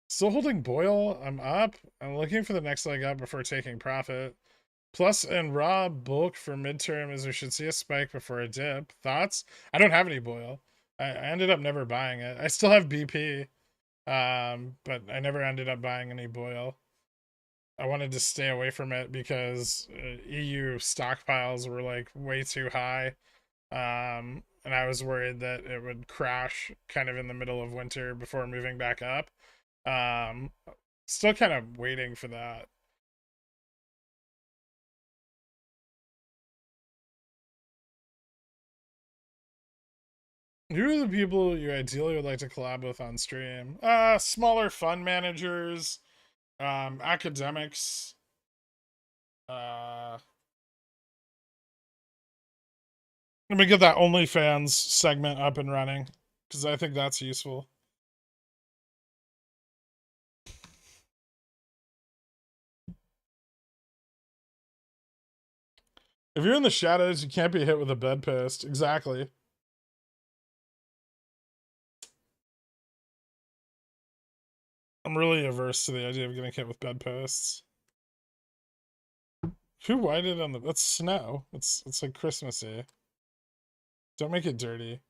A: Still holding Boyle. I'm up. I'm looking for the next leg up before taking profit. Plus, in raw bulk for midterm is we should see a spike before a dip. Thoughts? I don't have any Boyle. I ended up never buying it. I still have BP, but I never ended up buying any Boyle. I wanted to stay away from it because EU stockpiles were like way too high. And I was worried that it would crash kind of in the middle of winter before moving back up. Um, Still kind of waiting for that. Who are the people you ideally would like to collab with on stream? Smaller fund managers, academics. Let me get that OnlyFans segment up and running because I think that's useful. If you're in the shadows, you can't be hit with a bedpost. Exactly. I'm really averse to the idea of getting hit with bedposts. Who whited on the? That's snow. It's like Christmassy. Don't make it dirty.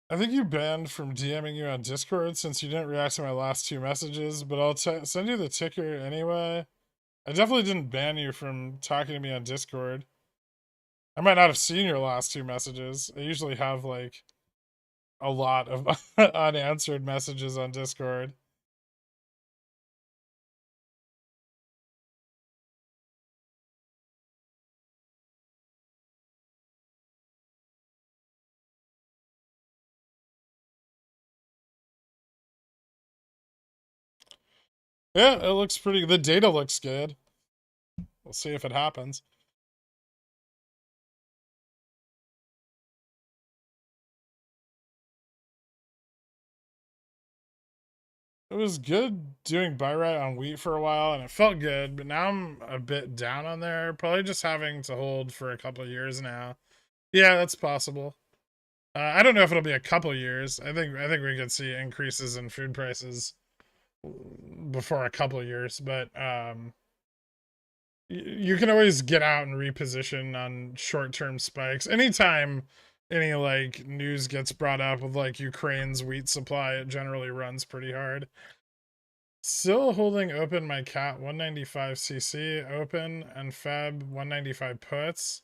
A: I think you banned from DMing you on Discord since you didn't react to my last two messages, but I'll send you the ticker anyway. I definitely didn't ban you from talking to me on Discord. I might not have seen your last two messages. I usually have like a lot of unanswered messages on Discord. Yeah, it looks pretty. The data looks good. We'll see if it happens. It was good doing buy right on wheat for a while, and it felt good. But now I'm a bit down on there. Probably just having to hold for a couple of years now. Yeah, that's possible. I don't know if it'll be a couple years. I think we could see increases in food prices before a couple of years, but you can always get out and reposition on short-term spikes. Anytime any like news gets brought up with like Ukraine's wheat supply, it generally runs pretty hard. Still holding open my cat 195cc open and Feb 195 puts.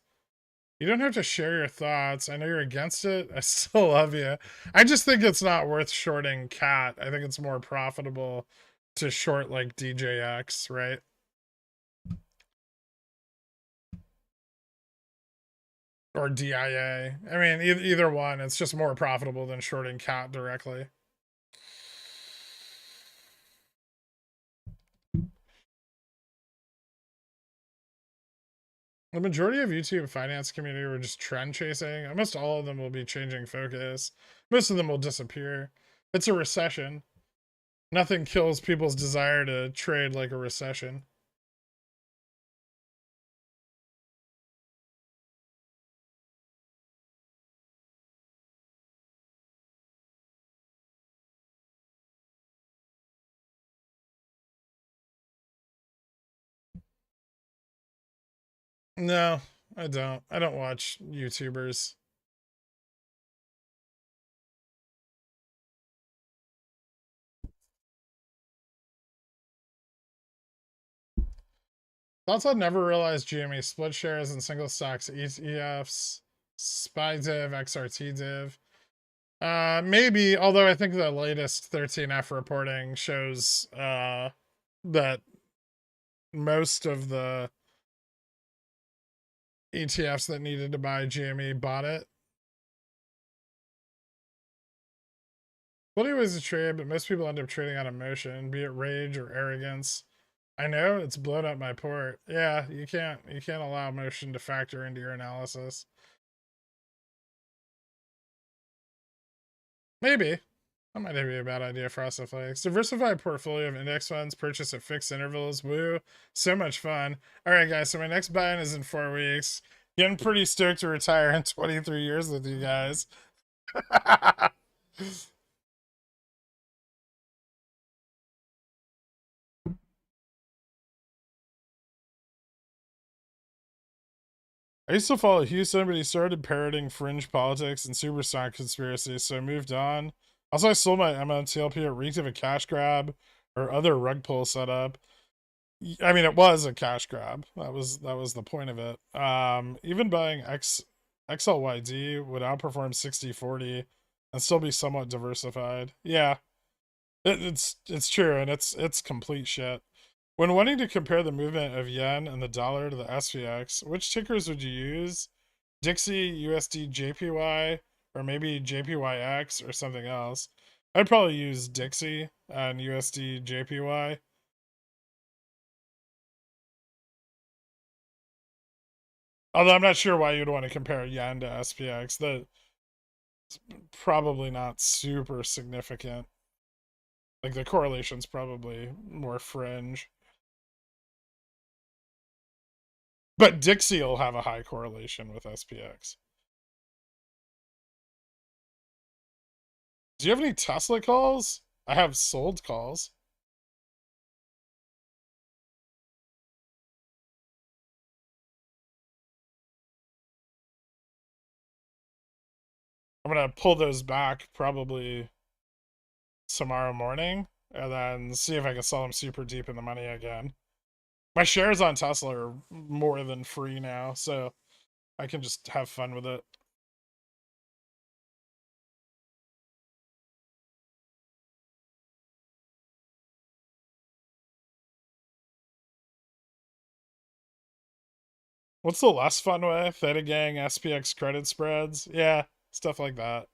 A: You don't have to share your thoughts. I know you're against it. I still love you. I just think it's not worth shorting cat. I think it's more profitable to short like DJX, right? Or DIA. I mean, either one. It's just more profitable than shorting cat directly. The majority of YouTube finance community were just trend chasing. Almost all of them will be changing focus. Most of them will disappear. It's a recession. Nothing kills people's desire to trade like a recession. No, I don't. I don't watch YouTubers. Thoughts I'd never realized GME split shares and single stocks ETFs, SPY div, XRT div. Maybe, although I think the latest 13F reporting shows that most of the ETFs that needed to buy GME bought it. Liquidity was a trade, but most people end up trading on emotion, be it rage or arrogance. I know it's blown up my port. Yeah, you can't allow emotion to factor into your analysis. Maybe. That might be a bad idea for us to flex. Diversify portfolio of index funds, purchase at fixed intervals. Woo. So much fun. All right, guys. So my next buy-in is in 4 weeks. Getting pretty stoked to retire in 23 years with you guys. I used to follow Houston, but he started parroting fringe politics and superstock conspiracies, so I moved on. Also, I sold my MMTLP. It reeked of a cash grab or other rug pull setup. I mean, it was a cash grab. That was the point of it. Even buying XLYD would outperform 60/40 and still be somewhat diversified. Yeah, it's true, and it's complete shit. When wanting to compare the movement of yen and the dollar to the SPX, which tickers would you use? Dixie, USD, JPY, or maybe JPYX or something else? I'd probably use Dixie and USD, JPY. Although I'm not sure why you'd want to compare yen to SPX. That's probably not super significant. Like the correlation's probably more fringe. But Dixie will have a high correlation with SPX. Do you have any Tesla calls? I have sold calls. I'm gonna pull those back probably tomorrow morning and then see if I can sell them super deep in the money again. My shares on Tesla are more than free now, so I can just have fun with it. What's the less fun way? Theta Gang, SPX credit spreads? Yeah, stuff like that.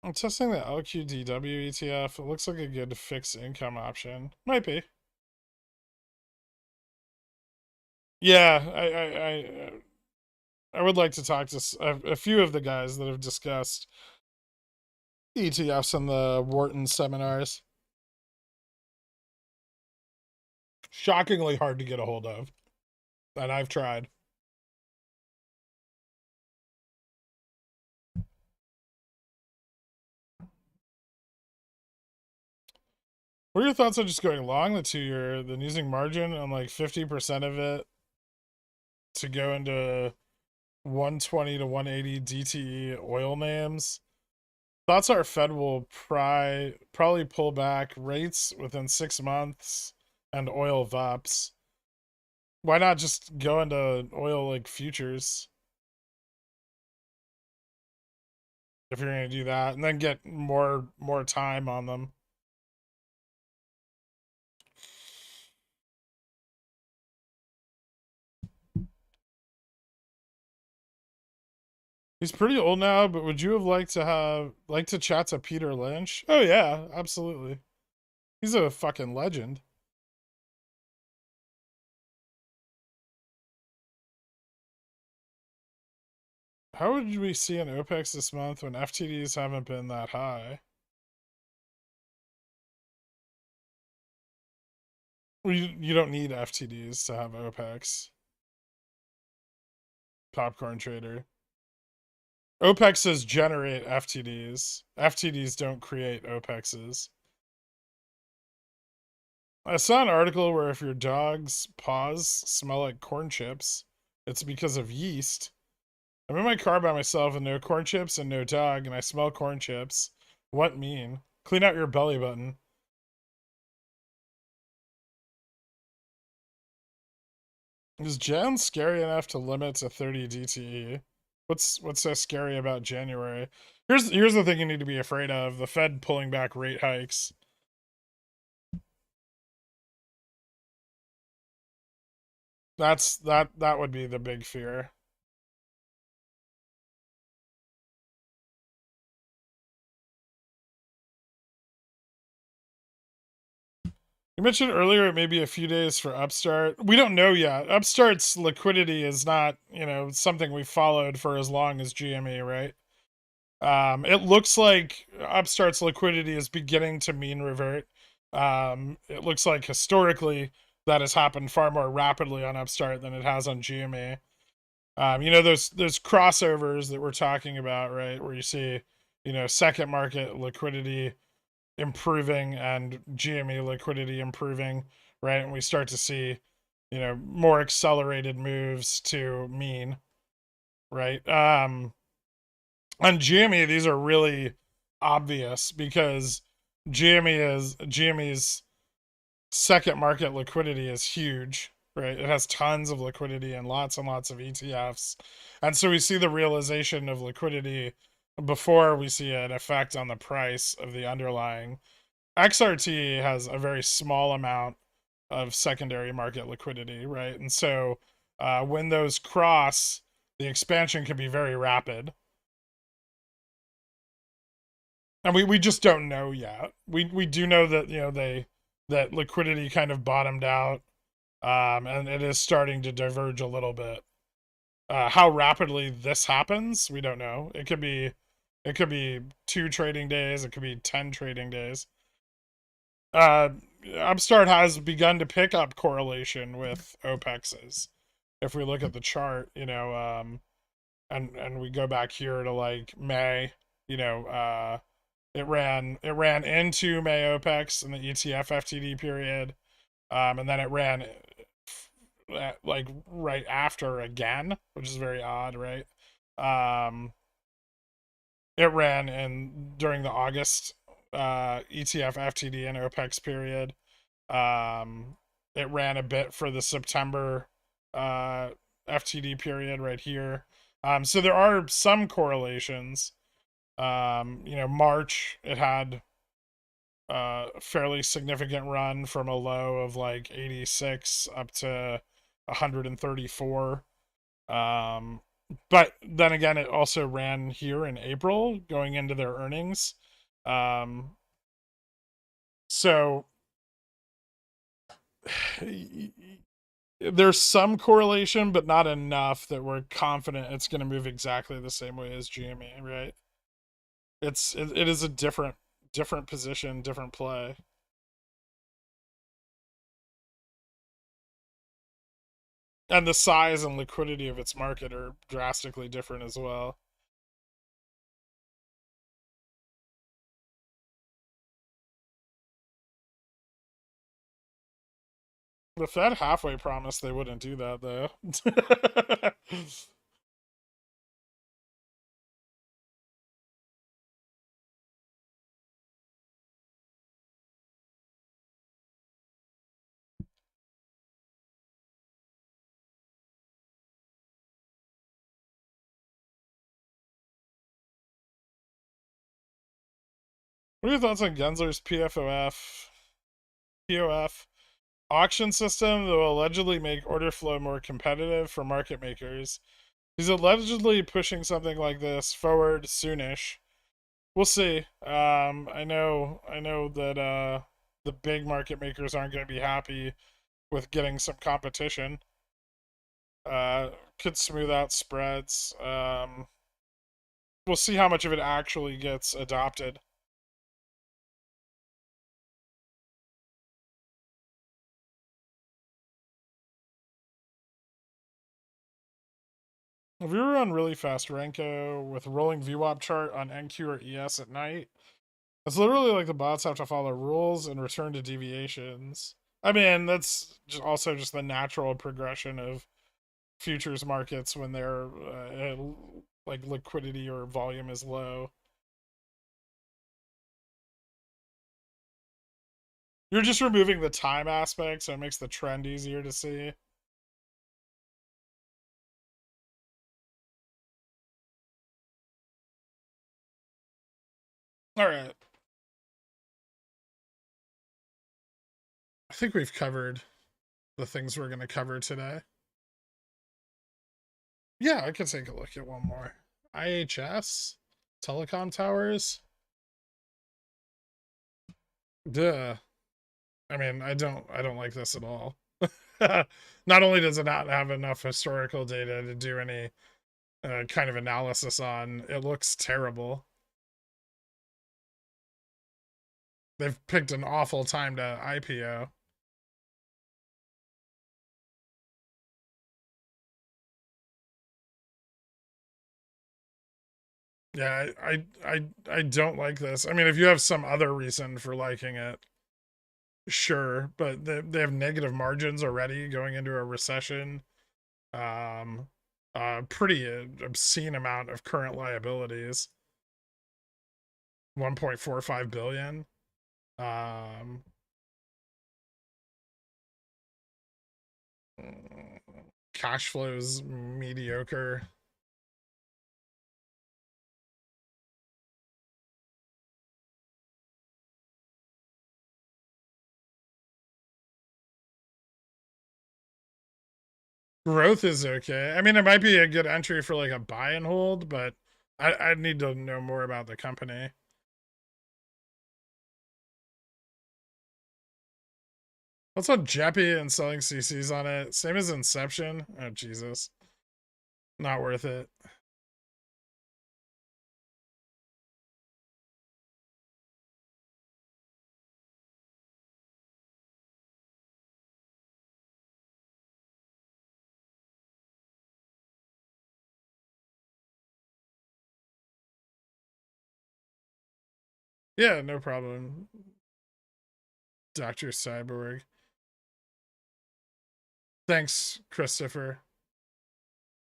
A: I'm testing the LQDW ETF. It looks like a good fixed income option. Might be. Yeah, I would like to talk to a few of the guys that have discussed ETFs in the Wharton seminars. Shockingly hard to get a hold of, and I've tried. What are your thoughts on just going long the 2-year, then using margin on like 50% of it to go into 120 to 180 DTE oil names? Thoughts are Fed will probably pull back rates within 6 months and oil VWAPs. Why not just go into oil like futures if you're going to do that and then get more time on them? He's pretty old now, but would you have liked to chat to Peter Lynch? Oh yeah, absolutely. He's a fucking legend. How would we see an Opex this month when FTDs haven't been that high? You don't need FTDs to have Opex. Popcorn trader. Opexes generate FTDs. FTDs don't create Opexes. I saw an article where if your dog's paws smell like corn chips, it's because of yeast. I'm in my car by myself with no corn chips and no dog, and I smell corn chips. What mean? Clean out your belly button. Is Jan scary enough to limit to 30 DTE? What's so scary about January? Here's the thing you need to be afraid of: the Fed pulling back rate hikes. That would be the big fear. You mentioned earlier it may be a few days for Upstart. We don't know yet. Upstart's liquidity is not, something we followed for as long as GME, right? It looks like Upstart's liquidity is beginning to mean revert. It looks like historically that has happened far more rapidly on Upstart than it has on GME. Those crossovers that we're talking about, right, where you see, second market liquidity improving and GME liquidity improving, right? And we start to see, more accelerated moves to mean, right? On GME, these are really obvious because GME's second market liquidity is huge, right? It has tons of liquidity and lots of ETFs. And so we see the realization of liquidity before we see an effect on the price of the underlying. XRT has a very small amount of secondary market liquidity, right? And so when those cross, the expansion can be very rapid. And we just don't know yet. We do know that that liquidity kind of bottomed out, and it is starting to diverge a little bit. How rapidly this happens, we don't know. It could be 2 trading days. It could be 10 trading days. Uh, Upstart has begun to pick up correlation with Opexes. If we look at the chart, and we go back here to like May, it ran into May Opex in the ETF FTD period, and then it ran like right after again, which is very odd, right? Um, it ran in during the August ETF FTD and Opex period. Um, it ran a bit for the September FTD period right here. So there are some correlations. March it had a fairly significant run from a low of like 86 up to 134. But then again, it also ran here in April going into their earnings. Um, so there's some correlation, but not enough that we're confident it's going to move exactly the same way as GME, right? It is a different position, different play. And the size and liquidity of its market are drastically different as well. The Fed halfway promised they wouldn't do that, though. What are your thoughts on Gensler's POF auction system that will allegedly make order flow more competitive for market makers? He's allegedly pushing something like this forward soonish. We'll see. I know that the big market makers aren't going to be happy with getting some competition. Could smooth out spreads. We'll see how much of it actually gets adopted. If you run really fast Renko with rolling VWAP chart on NQ or ES at night, it's literally like the bots have to follow rules and return to deviations. I mean, that's also just the natural progression of futures markets when they're like liquidity or volume is low. You're just removing the time aspect, so it makes the trend easier to see. All right. I think we've covered the things we're going to cover today. Yeah, I could take a look at one more. IHS telecom towers. Duh. I mean, I don't like this at all. Not only does it not have enough historical data to do any kind of analysis on, it looks terrible. They've picked an awful time to IPO. Yeah, I don't like this. I mean, if you have some other reason for liking it, sure, but they have negative margins already going into a recession. Um, pretty obscene amount of current liabilities, 1.45 billion. Um, cash flows mediocre. Growth is okay. I mean, it might be a good entry for like a buy and hold, but I need to know more about the company. What's on Jeppy and selling CCs on it? Same as Inception. Oh Jesus, not worth it. Yeah, no problem, Doctor Cyborg. Thanks, Christopher.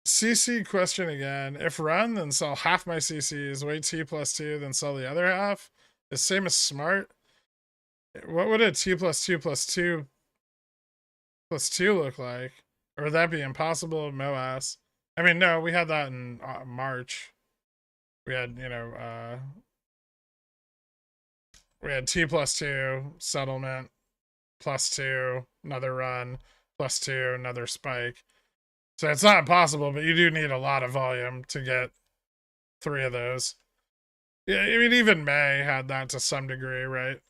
A: CC question again. If run, then sell half my CCs. Wait T plus 2, then sell the other half. The same as smart. What would a T plus 2 plus 2 plus 2 look like? Or would that be impossible? MOAS. I mean, no, we had that in March. We had, we had T plus 2, settlement, plus 2, another run, plus 2, another spike. So it's not impossible, but you do need a lot of volume to get 3 of those. Yeah, I mean, even May had that to some degree, right?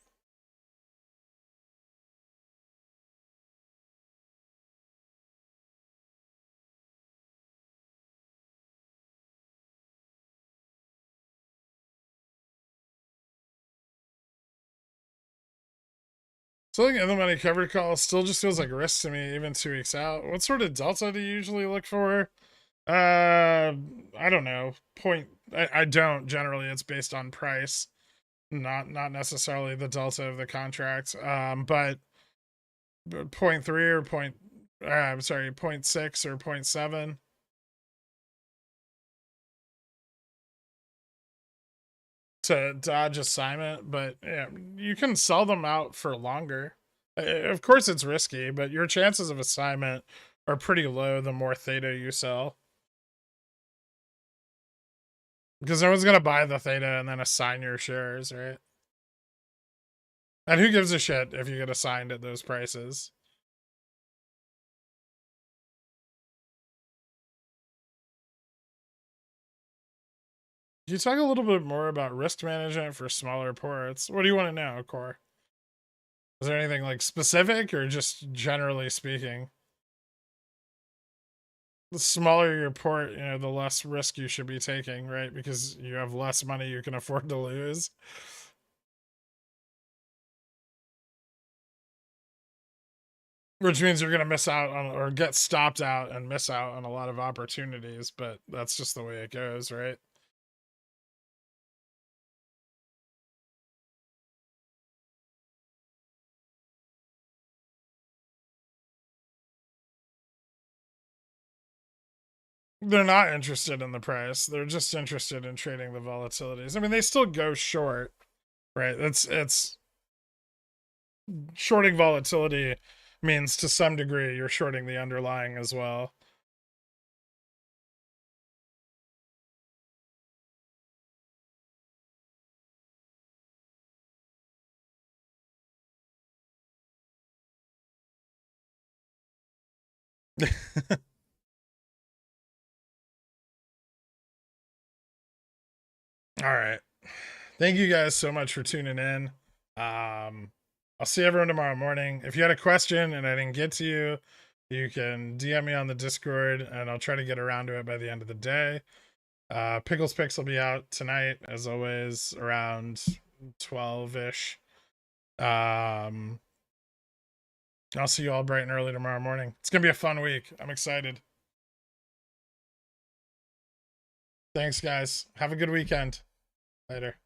A: So like in the money covered call still just feels like risk to me, even 2 weeks out. What sort of delta do you usually look for? I don't know. I don't generally. It's based on price, not necessarily the delta of the contract. But point three or point, I'm sorry, 0.6 or 0.7 to dodge assignment. But yeah, you can sell them out for longer. Of course, it's risky, but your chances of assignment are pretty low the more theta you sell. Because no one's gonna buy the theta and then assign your shares, right? And who gives a shit if you get assigned at those prices? Can you talk a little bit more about risk management for smaller ports? What do you want to know, Core? Is there anything like specific or just generally speaking? The smaller your port, the less risk you should be taking, right? Because you have less money you can afford to lose. Which means you're going to miss out on or get stopped out and miss out on a lot of opportunities, but that's just the way it goes, right? They're not interested in the price. They're just interested in trading the volatilities. I mean, they still go short, right? It's shorting volatility means to some degree you're shorting the underlying as well. All right. Thank you guys so much for tuning in. I'll see everyone tomorrow morning. If you had a question and I didn't get to you, you can DM me on the Discord and I'll try to get around to it by the end of the day. Pickles Picks will be out tonight, as always, around 12-ish. I'll see you all bright and early tomorrow morning. It's going to be a fun week. I'm excited. Thanks, guys. Have a good weekend. Later.